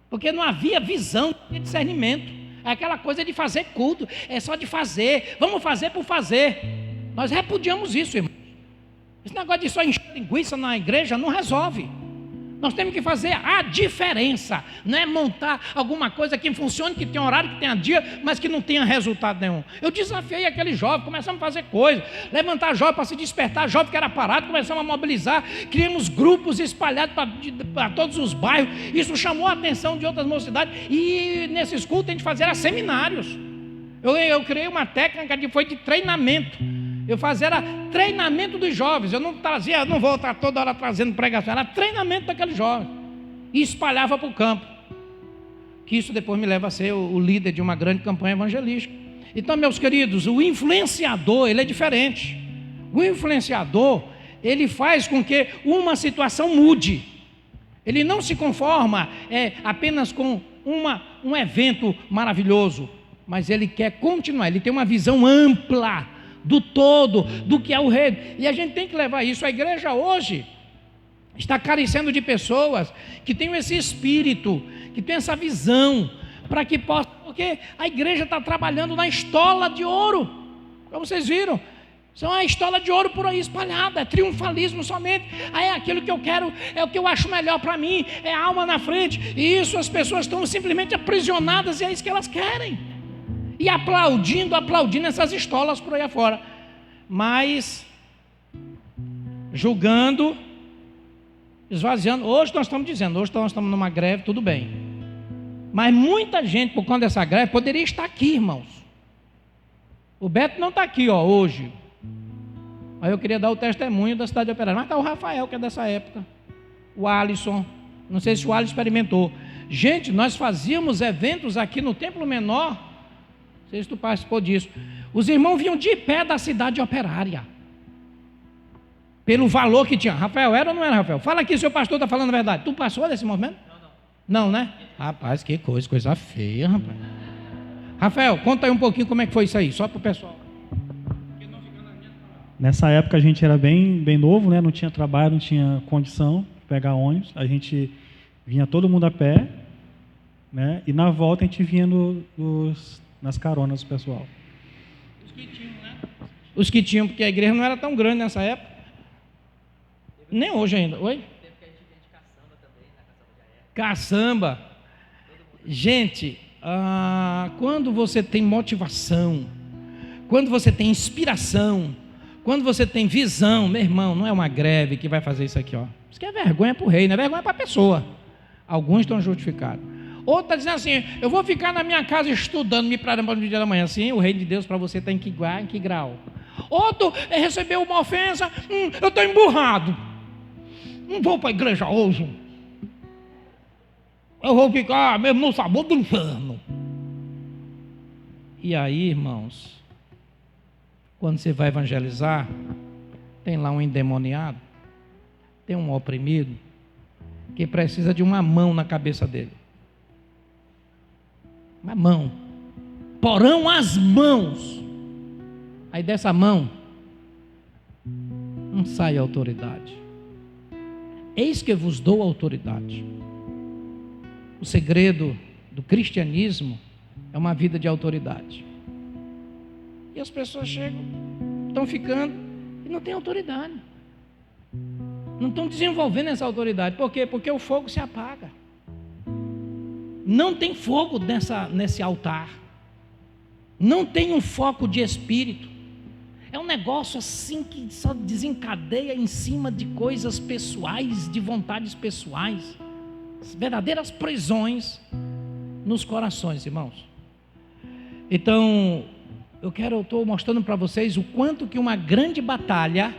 porque não havia visão, não havia discernimento. É aquela coisa de fazer culto, é só de fazer, vamos fazer por fazer. Nós repudiamos isso, irmão. Esse negócio de só encher linguiça na igreja não resolve. Nós temos que fazer a diferença, não é montar alguma coisa que funcione, que tenha horário, que tenha dia, mas que não tenha resultado nenhum. Eu desafiei aquele jovem, começamos a fazer coisas, levantar jovem para se despertar, jovem que era parado, começamos a mobilizar, criamos grupos espalhados para todos os bairros, isso chamou a atenção de outras mocidades, e nesses cultos a gente fazia seminários. Eu criei uma técnica que foi de treinamento. Eu fazia treinamento dos jovens. Eu não vou estar toda hora trazendo pregação, era treinamento daqueles jovens. E espalhava para o campo. Que isso depois me leva a ser o líder de uma grande campanha evangelística. Então, meus queridos, o influenciador, ele é diferente. O influenciador, ele faz com que uma situação mude. Ele não se conforma apenas com um evento maravilhoso, mas ele quer continuar, ele tem uma visão ampla do todo, do que é o reino, e a gente tem que levar isso. A igreja hoje está carecendo de pessoas que tenham esse espírito, que tenham essa visão, para que possa, porque a igreja está trabalhando na estola de ouro, como vocês viram. São a estola de ouro por aí espalhada, é triunfalismo somente. Aí é aquilo que eu quero, é o que eu acho melhor para mim, é a alma na frente. E isso as pessoas estão simplesmente aprisionadas e é isso que elas querem. E aplaudindo essas estolas por aí afora. Mas julgando, esvaziando. Hoje nós estamos numa greve, tudo bem. Mas muita gente, por conta dessa greve, poderia estar aqui, irmãos. O Beto não está aqui, hoje. Aí eu queria dar o testemunho da cidade operária. Mas está o Rafael, que é dessa época. O Alisson. Não sei se o Alisson experimentou. Gente, nós fazíamos eventos aqui no Templo Menor. Não sei se tu participou disso. Os irmãos vinham de pé da cidade operária. Pelo valor que tinha. Rafael, era ou não era, Rafael? Fala aqui se o pastor está falando a verdade. Tu passou desse movimento? Não, né? Rapaz, que coisa feia, rapaz. Rafael, conta aí um pouquinho como é que foi isso aí, só para o pessoal. Nessa época a gente era bem novo, né? Não tinha trabalho, não tinha condição de pegar ônibus. A gente vinha todo mundo a pé, né? E na volta a gente vinha nas caronas do pessoal. Os que tinham, né? Os que tinham, porque a igreja não era tão grande nessa época. Nem hoje ainda. Oi? Tempo que a gente vende caçamba também, na caçamba já é. Caçamba. Gente, quando você tem motivação, quando você tem inspiração, quando você tem visão, meu irmão, não é uma greve que vai fazer isso aqui, ó. Isso que é vergonha para o rei, não é vergonha para a pessoa. Alguns estão justificados. Outro está dizendo assim, eu vou ficar na minha casa estudando, me preparando para o dia da manhã. Sim, o reino de Deus para você está em que grau? Outro recebeu uma ofensa, eu estou emburrado. Não vou para a igreja hoje. Eu vou ficar mesmo no sabor do inferno. E aí, irmãos, quando você vai evangelizar, tem lá um endemoniado, tem um oprimido, que precisa de uma mão na cabeça dele. Uma mão. Porão as mãos. Aí dessa mão, não sai a autoridade. Eis que vos dou autoridade. O segredo do cristianismo é uma vida de autoridade. E as pessoas chegam, estão ficando e não têm autoridade. Não estão desenvolvendo essa autoridade. Por quê? Porque o fogo se apaga. Não tem fogo nesse altar. Não tem um foco de espírito. É um negócio assim que só desencadeia em cima de coisas pessoais, de vontades pessoais. Verdadeiras prisões nos corações, irmãos. Então, eu estou mostrando para vocês o quanto que uma grande batalha,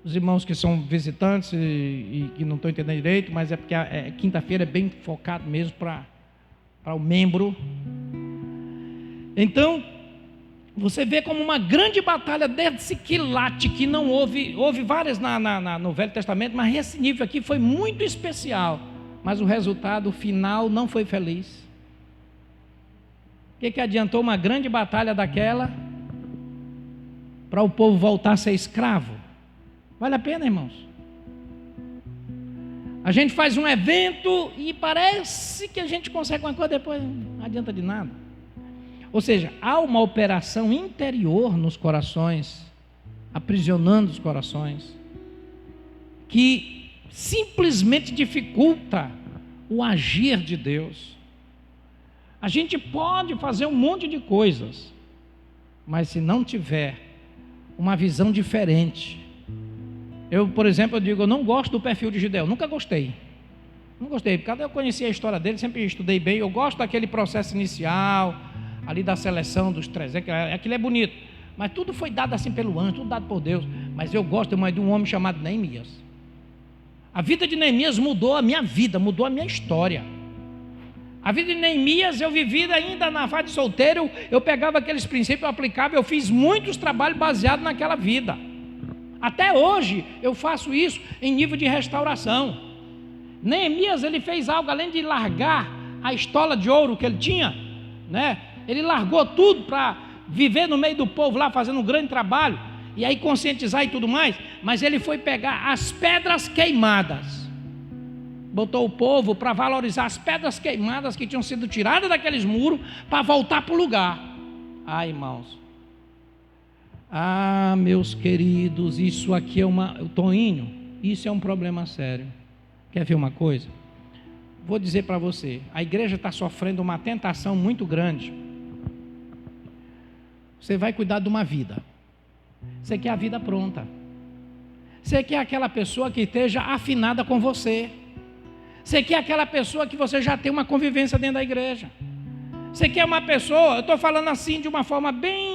os irmãos que são visitantes e que não estão entendendo direito, mas é porque quinta-feira é bem focado mesmo para o membro. Então, você vê como uma grande batalha desse quilate que não houve várias no Velho Testamento, mas esse nível aqui foi muito especial, mas o resultado final não foi feliz. O que adiantou uma grande batalha daquela para o povo voltar a ser escravo? Vale a pena, irmãos? A gente faz um evento e parece que a gente consegue uma coisa, depois não adianta de nada. Ou seja, há uma operação interior nos corações, aprisionando os corações, que simplesmente dificulta o agir de Deus. A gente pode fazer um monte de coisas, mas se não tiver uma visão diferente. Eu, por exemplo, eu não gosto do perfil de Gideão, nunca gostei. Não gostei, porque eu conheci a história dele, sempre estudei bem. Eu gosto daquele processo inicial, ali da seleção dos 300, aquilo é bonito, mas tudo foi dado assim pelo anjo, tudo dado por Deus. Mas eu gosto mais de um homem chamado Neemias. A vida de Neemias mudou a minha vida, mudou a minha história. A vida de Neemias, eu vivi ainda na fase de solteiro, eu pegava aqueles princípios, eu aplicava, eu fiz muitos trabalhos baseados naquela vida. Até hoje eu faço isso em nível de restauração. Neemias, ele fez algo, além de largar a estola de ouro que ele tinha, né? Ele largou tudo para viver no meio do povo lá, fazendo um grande trabalho, e aí conscientizar e tudo mais, mas ele foi pegar as pedras queimadas. botou o povo para valorizar as pedras queimadas que tinham sido tiradas daqueles muros para voltar para o lugar. Ah, irmãos. Ah, meus queridos, isso aqui é Toninho, isso é um problema sério. Quer ver uma coisa? Vou dizer para você, a igreja está sofrendo uma tentação muito grande. Você vai cuidar de uma vida. Você quer a vida pronta. Você quer aquela pessoa que esteja afinada com você. Você quer aquela pessoa que você já tem uma convivência dentro da igreja. Você quer uma pessoa, eu estou falando assim de uma forma bem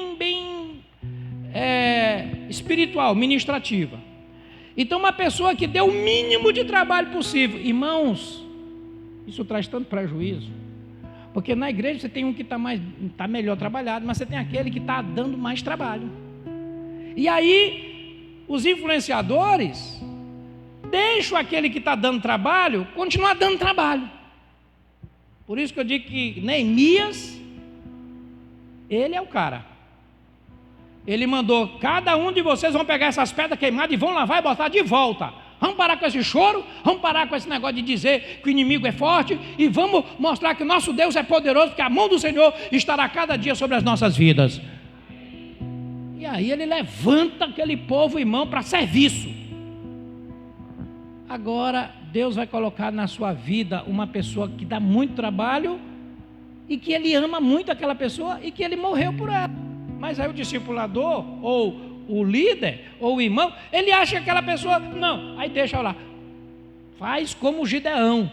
espiritual, ministrativa. Então uma pessoa que dê o mínimo de trabalho possível. Irmãos, isso traz tanto prejuízo. Porque na igreja você tem um que está melhor trabalhado, mas você tem aquele que está dando mais trabalho. E aí, os influenciadores deixam aquele que está dando trabalho continuar dando trabalho. Por isso que eu digo que Neemias, ele é o cara. Ele mandou, cada um de vocês vão pegar essas pedras queimadas e vão lavar e botar de volta. Vamos parar com esse choro, vamos parar com esse negócio de dizer que o inimigo é forte e vamos mostrar que o nosso Deus é poderoso, porque a mão do Senhor estará cada dia sobre as nossas vidas. E aí ele levanta aquele povo, irmão, para serviço. Agora Deus vai colocar na sua vida uma pessoa que dá muito trabalho e que ele ama muito aquela pessoa e que ele morreu por ela. Mas aí o discipulador, ou o líder, ou o irmão, ele acha que aquela pessoa, não, aí deixa lá, faz como o Gideão.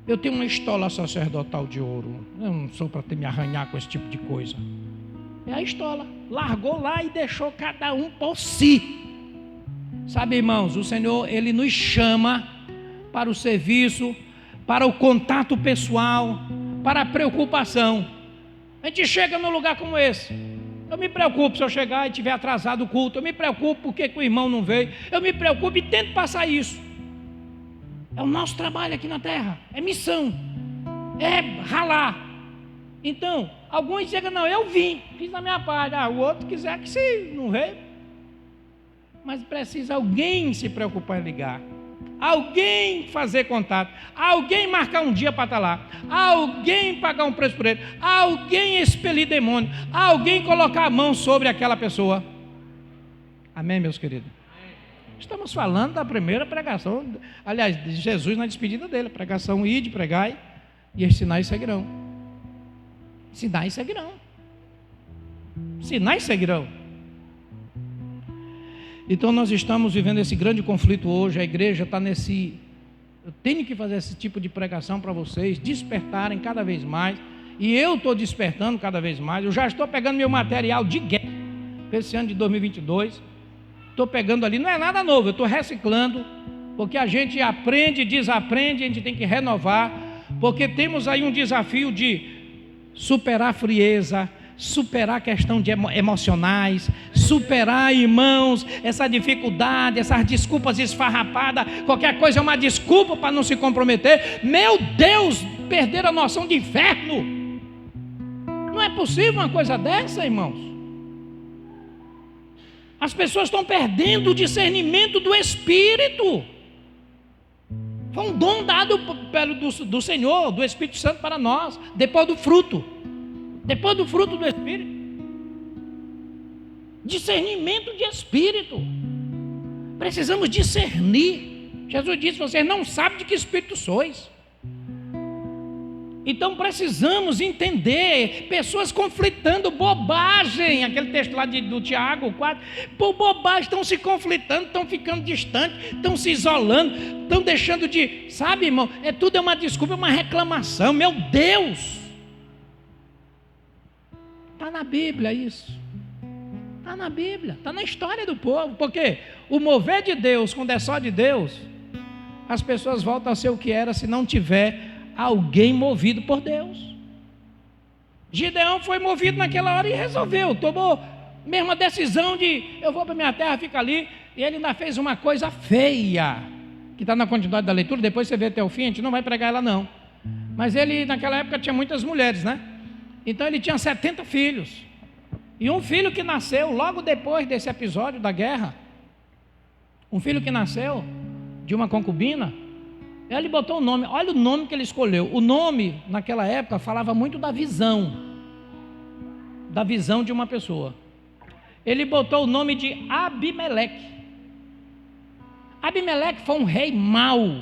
Eu tenho uma estola sacerdotal de ouro, eu não sou para me arranhar com esse tipo de coisa. É a estola, largou lá e deixou cada um por si. Sabe, irmãos, o Senhor, Ele nos chama para o serviço, para o contato pessoal, para a preocupação. A gente chega num lugar como esse, eu me preocupo se eu chegar e tiver atrasado o culto, eu me preocupo porque o irmão não veio, eu me preocupo e tento passar isso. É o nosso trabalho aqui na terra, é missão, é ralar. Então, alguns chegam, não, eu vim, fiz a minha parte, o outro quiser que se não veio. Mas precisa alguém se preocupar em ligar, alguém fazer contato, alguém marcar um dia para estar lá, alguém pagar um preço por ele, alguém expelir demônio, alguém colocar a mão sobre aquela pessoa. Amém, meus queridos? Estamos falando da primeira pregação, aliás, de Jesus na despedida dele, pregação, ide, pregai, e os sinais seguirão. Sinais seguirão. Sinais seguirão. Então nós estamos vivendo esse grande conflito hoje, a igreja está nesse... Eu tenho que fazer esse tipo de pregação para vocês, despertarem cada vez mais, e eu estou despertando cada vez mais, eu já estou pegando meu material de guerra, para esse ano de 2022, estou pegando ali, não é nada novo, eu estou reciclando, porque a gente aprende, desaprende, a gente tem que renovar, porque temos aí um desafio de superar a frieza, superar a questão de emocionais, superar, irmãos, essa dificuldade, essas desculpas esfarrapadas, qualquer coisa é uma desculpa para não se comprometer. Meu Deus, perder a noção de inferno. Não é possível uma coisa dessa, irmãos. As pessoas estão perdendo o discernimento do Espírito. Foi um dom dado do Senhor, do Espírito Santo para nós, depois do fruto. Depois do fruto do Espírito, discernimento de Espírito. Precisamos discernir. Jesus disse: vocês não sabem de que Espírito sois. Então precisamos entender. Pessoas conflitando, bobagem. Aquele texto lá do Tiago 4, por bobagem, estão se conflitando, estão ficando distantes, estão se isolando, estão deixando de, sabe, irmão, tudo é uma desculpa, é uma reclamação. Meu Deus, está na Bíblia isso. Está na Bíblia, está na história do povo. Porque o mover de Deus, quando é só de Deus, as pessoas voltam a ser o que era se não tiver alguém movido por Deus. Gideão foi movido naquela hora e resolveu, tomou mesmo a decisão de eu vou para minha terra, fica ali. E ele ainda fez uma coisa feia, que está na continuidade da leitura, depois você vê até o fim, a gente não vai pregar ela não. Mas ele naquela época tinha muitas mulheres, né? Então ele tinha 70 filhos. E um filho que nasceu logo depois desse episódio da guerra, um filho que nasceu de uma concubina, Ele botou o nome, olha o nome que ele escolheu. O nome, naquela época, falava muito da visão de uma pessoa. Ele botou o nome de Abimeleque. Abimeleque foi um rei mau,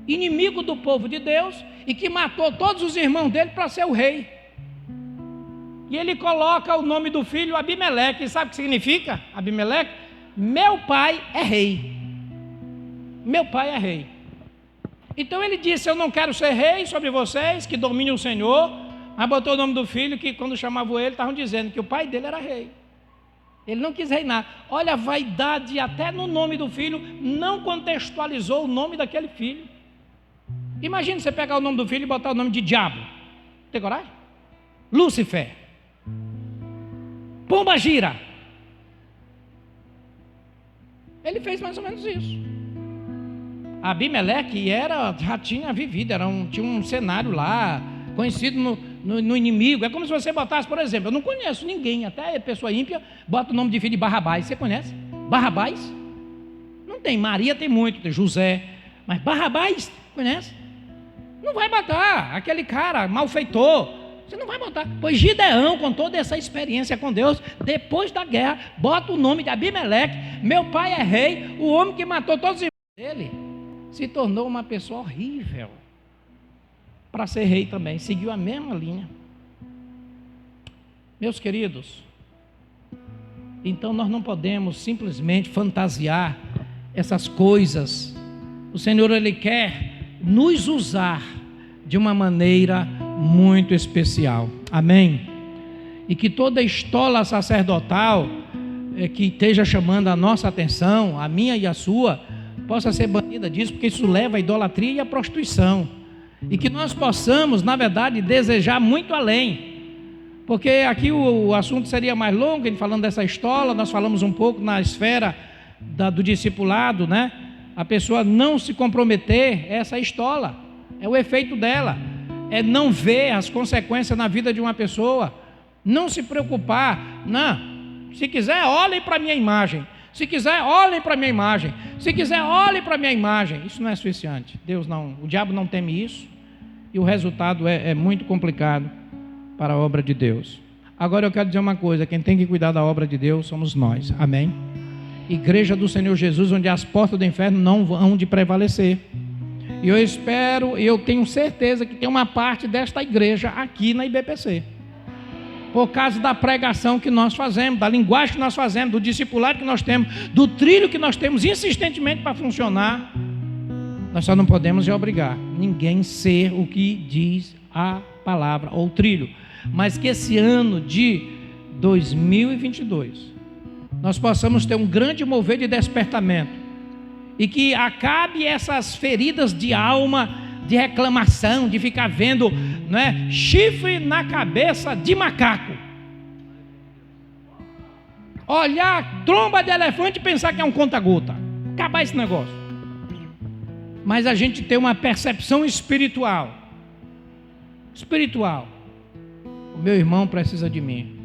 inimigo do povo de Deus, e que matou todos os irmãos dele para ser o rei. E ele coloca o nome do filho Abimeleque. E sabe o que significa Abimeleque? Meu pai é rei. Meu pai é rei. Então ele disse: eu não quero ser rei sobre vocês, que domine o Senhor. Mas botou o nome do filho, que quando chamavam ele, estavam dizendo que o pai dele era rei. Ele não quis reinar. Olha a vaidade, até no nome do filho, não contextualizou o nome daquele filho. Imagina você pegar o nome do filho e botar o nome de diabo. Tem coragem? Lúcifer, Pomba Gira. Ele fez mais ou menos isso. Abimeleque já tinha vivido, tinha um cenário lá, conhecido no inimigo. É como se você botasse, por exemplo, eu não conheço ninguém, até pessoa ímpia, bota o nome de filho de Barrabás. Você conhece? Barrabás? Não tem. Maria tem muito, tem José. Mas Barrabás, conhece? Não vai botar aquele cara malfeitor. Você não vai botar. Pois Gideão, com toda essa experiência com Deus, depois da guerra, bota o nome de Abimeleque. Meu pai é rei. O homem que matou todos os irmãos dele se tornou uma pessoa horrível para ser rei também. Seguiu a mesma linha. Meus queridos, então nós não podemos simplesmente fantasiar essas coisas. O Senhor, Ele quer nos usar de uma maneira muito especial. Amém? E que toda estola sacerdotal que esteja chamando a nossa atenção, a minha e a sua, possa ser banida disso, porque isso leva à idolatria e à prostituição. E que nós possamos, na verdade, desejar muito além. Porque aqui o assunto seria mais longo, falando dessa estola, nós falamos um pouco na esfera do discipulado, né? A pessoa não se comprometer, essa estola, é o efeito dela, é não ver as consequências na vida de uma pessoa, não se preocupar, não, se quiser olhem para a minha imagem, se quiser olhem para a minha imagem, se quiser olhem para a minha imagem. Isso não é suficiente. Deus não, o diabo não teme isso, e o resultado é muito complicado para a obra de Deus. Agora eu quero dizer uma coisa: quem tem que cuidar da obra de Deus somos nós, amém? Igreja do Senhor Jesus, onde as portas do inferno não vão de prevalecer. E eu espero, e eu tenho certeza que tem uma parte desta igreja aqui na IBPC, por causa da pregação que nós fazemos, da linguagem que nós fazemos, do discipulado que nós temos, do trilho que nós temos insistentemente para funcionar. Nós só não podemos obrigar ninguém a ser o que diz a palavra ou o trilho, mas que esse ano de 2022 nós possamos ter um grande mover de despertamento, e que acabe essas feridas de alma, de reclamação, de ficar vendo, né, chifre na cabeça de macaco, olhar tromba de elefante e pensar que é um conta-gota. Acabar esse negócio. Mas a gente ter uma percepção espiritual. O meu irmão precisa de mim.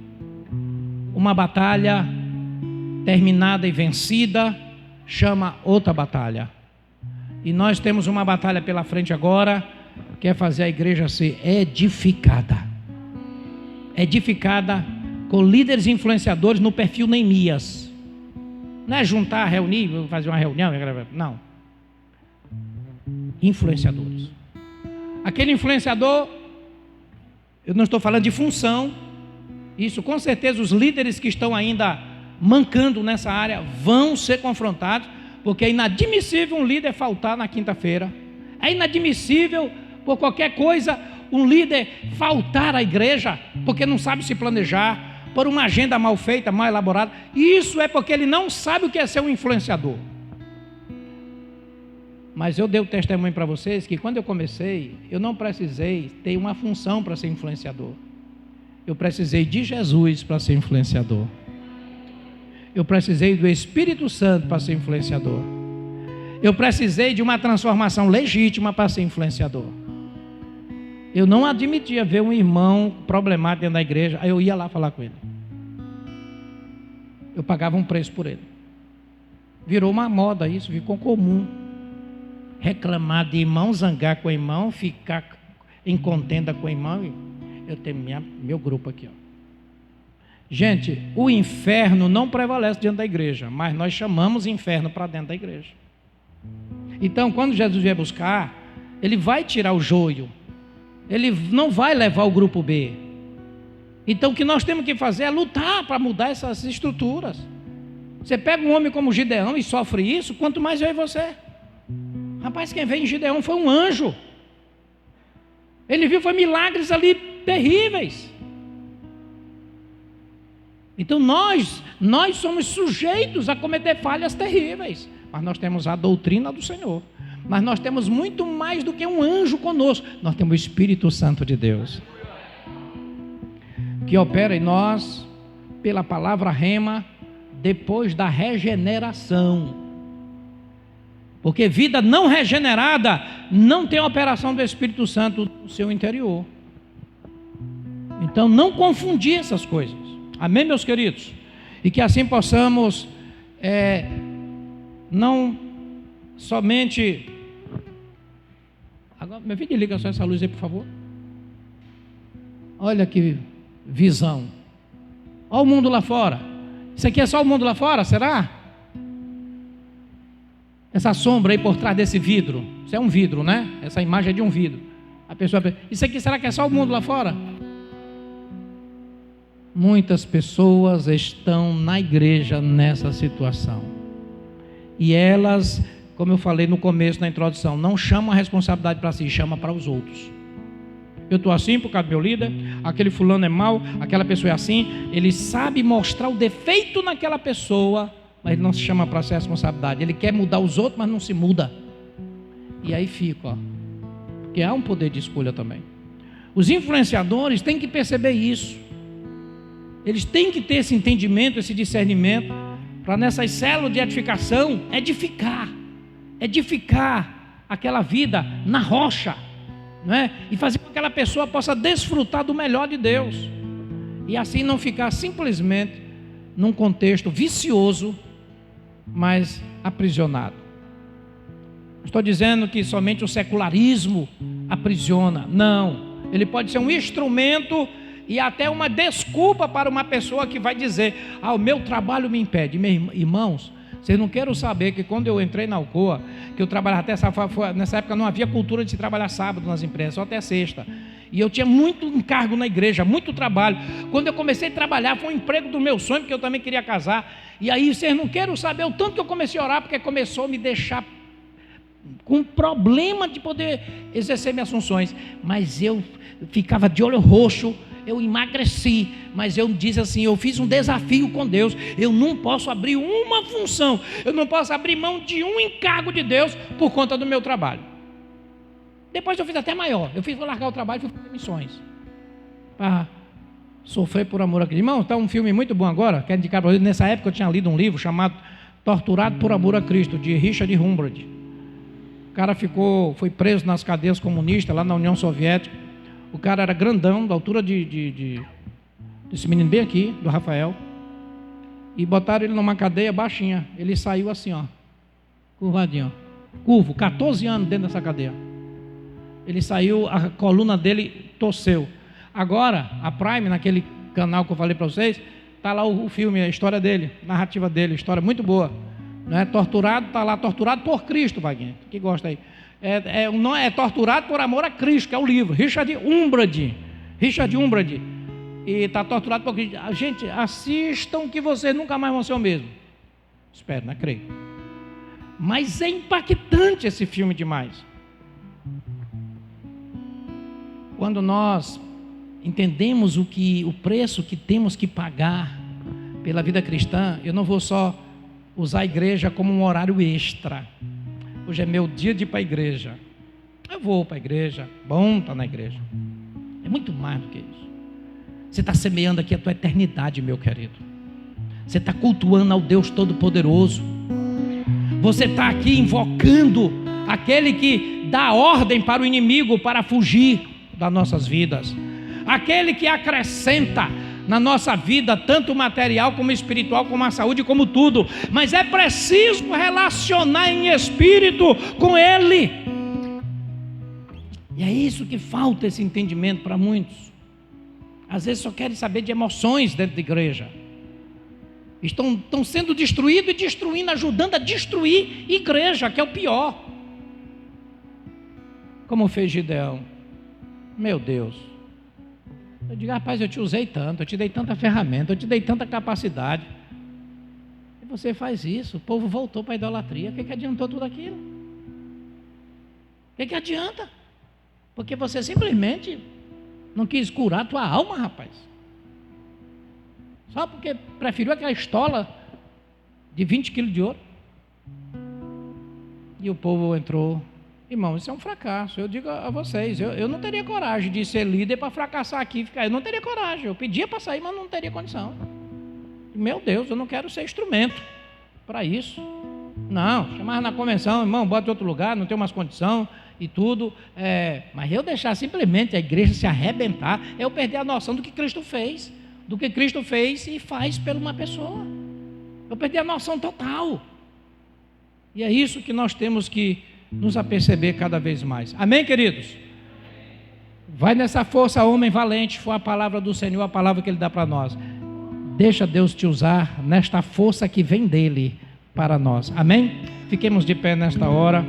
Uma batalha terminada e vencida chama outra batalha. E nós temos uma batalha pela frente agora, que é fazer a igreja ser edificada. Edificada com líderes influenciadores no perfil Neemias. Não é juntar, reunir, fazer uma reunião, não. Influenciadores. Aquele influenciador, eu não estou falando de função, isso com certeza os líderes que estão ainda mancando nessa área vão ser confrontados, porque é inadmissível um líder faltar na quinta-feira, é inadmissível por qualquer coisa um líder faltar à igreja, porque não sabe se planejar, por uma agenda mal feita, mal elaborada. Isso é porque ele não sabe o que é ser um influenciador. Mas eu dei o testemunho para vocês que quando eu comecei, eu não precisei ter uma função para ser influenciador. Eu precisei de Jesus para ser influenciador. Eu precisei do Espírito Santo para ser influenciador. Eu precisei de uma transformação legítima para ser influenciador. Eu não admitia ver um irmão problemático dentro da igreja, aí eu ia lá falar com ele. Eu pagava um preço por ele. Virou uma moda isso, ficou comum. reclamar de irmão, zangar com o irmão, ficar em contenda com o irmão. Eu tenho meu grupo aqui, ó. Gente, o inferno não prevalece diante da igreja, mas nós chamamos inferno para dentro da igreja. Então, quando Jesus vier buscar, ele vai tirar o joio, ele não vai levar o grupo B. Então, o que nós temos que fazer é lutar para mudar essas estruturas. Você pega um homem como Gideão e sofre isso, quanto mais eu e você. Rapaz, quem veio em Gideão foi um anjo. Ele viu, foi milagres ali terríveis. Então nós somos sujeitos a cometer falhas terríveis, mas nós temos a doutrina do Senhor. Mas nós temos muito mais do que um anjo conosco. Nós temos o Espírito Santo de Deus, que opera em nós pela palavra rema, depois da regeneração. Porque vida não regenerada não tem a operação do Espírito Santo no seu interior. Então não confundir essas coisas. Amém, meus queridos? E que assim possamos não somente... Agora, meu filho, liga só essa luz aí, por favor. Olha que visão. Olha o mundo lá fora. Isso aqui é só o mundo lá fora, será? Essa sombra aí por trás desse vidro. Isso é um vidro, né? Essa imagem é de um vidro. A pessoa pensa, isso aqui será que é só o mundo lá fora? Muitas pessoas estão na igreja nessa situação. E elas, como eu falei no começo, na introdução, não chamam a responsabilidade para si, chama para os outros. Eu estou assim por causa do meu líder, aquele fulano é mau, aquela pessoa é assim. Ele sabe mostrar o defeito naquela pessoa, mas ele não se chama para si a responsabilidade. Ele quer mudar os outros, mas não se muda. E aí fica, ó. Porque há um poder de escolha também. Os influenciadores têm que perceber isso. Eles têm que ter esse entendimento, esse discernimento, para nessas células de edificação, edificar aquela vida na rocha, não é? E fazer com que aquela pessoa possa desfrutar do melhor de Deus, e assim não ficar simplesmente num contexto vicioso, mas aprisionado. Estou dizendo que somente o secularismo aprisiona, não. Ele pode ser um instrumento e até uma desculpa para uma pessoa que vai dizer, o meu trabalho me impede. Meus irmãos, vocês não querem saber que quando eu entrei na Alcoa, que eu trabalhava até nessa época não havia cultura de se trabalhar sábado nas empresas, só até sexta. E eu tinha muito encargo na igreja, muito trabalho. Quando eu comecei a trabalhar, foi um emprego do meu sonho, porque eu também queria casar. E aí vocês não querem saber o tanto que eu comecei a orar, porque começou a me deixar com problema de poder exercer minhas funções. Mas eu ficava de olho roxo, eu emagreci, mas eu disse assim, eu fiz um desafio com Deus, eu não posso abrir uma função, eu não posso abrir mão de um encargo de Deus por conta do meu trabalho. Depois eu fiz até maior, vou largar o trabalho e fui fazer missões, para sofrer por amor a Cristo. Irmão, está um filme muito bom agora, quero indicar para vocês. Nessa época eu tinha lido um livro chamado Torturado por Amor a Cristo, de Richard Humbert. O cara foi preso nas cadeias comunistas lá na União Soviética. O cara era grandão, da altura desse menino bem aqui, do Rafael. E botaram ele numa cadeia baixinha. Ele saiu assim, ó, curvadinho, ó, curvo, 14 anos dentro dessa cadeia. Ele saiu, a coluna dele torceu. Agora, a Prime, naquele canal que eu falei para vocês, está lá o filme, a história dele, a narrativa dele, história muito boa. Não é torturado, está lá, torturado por Cristo, Wagner, que gosta aí. Não é torturado por amor a Cristo, que é o livro, Richard Humbert. E está torturado por Cristo. Gente, assistam que vocês nunca mais vão ser o mesmo. Espero, né? Creio. Mas é impactante esse filme demais. Quando nós entendemos o preço que temos que pagar pela vida cristã, eu não vou só usar a igreja como um horário extra. Hoje é meu dia de ir para a igreja. Eu vou para a igreja, bom estar na igreja. É muito mais do que isso. Você está semeando aqui a tua eternidade, meu querido. Você está cultuando ao Deus Todo-Poderoso. Você está aqui invocando aquele que dá ordem para o inimigo para fugir das nossas vidas. Aquele que acrescenta na nossa vida, tanto material como espiritual, como a saúde, como tudo. Mas é preciso relacionar em espírito com Ele. E é isso que falta, esse entendimento para muitos. Às vezes só querem saber de emoções dentro da igreja. Estão sendo destruídos e destruindo, ajudando a destruir igreja, que é o pior. Como fez Gideão. Meu Deus. Eu digo, rapaz, eu te usei tanto, eu te dei tanta ferramenta, eu te dei tanta capacidade. E você faz isso, o povo voltou para a idolatria. O que adiantou tudo aquilo? O que adianta? Porque você simplesmente não quis curar a tua alma, rapaz. Só porque preferiu aquela estola de 20 quilos de ouro. E o povo entrou. Irmão, isso é um fracasso. Eu digo a vocês, eu não teria coragem de ser líder para fracassar aqui e ficar. Eu não teria coragem. Eu pedia para sair, mas não teria condição. Meu Deus, eu não quero ser instrumento para isso. Não, chamar na convenção, irmão, bota em outro lugar, não tenho mais condição e tudo. Mas eu deixar simplesmente a igreja se arrebentar, eu perder a noção do que Cristo fez. Do que Cristo fez e faz por uma pessoa. Eu perdi a noção total. E é isso que nós temos que nos aperceber cada vez mais. Amém, queridos? Vai nessa força, homem valente. Foi a palavra do Senhor, a palavra que Ele dá para nós. Deixa Deus te usar nesta força que vem dEle para nós. Amém? Fiquemos de pé nesta hora.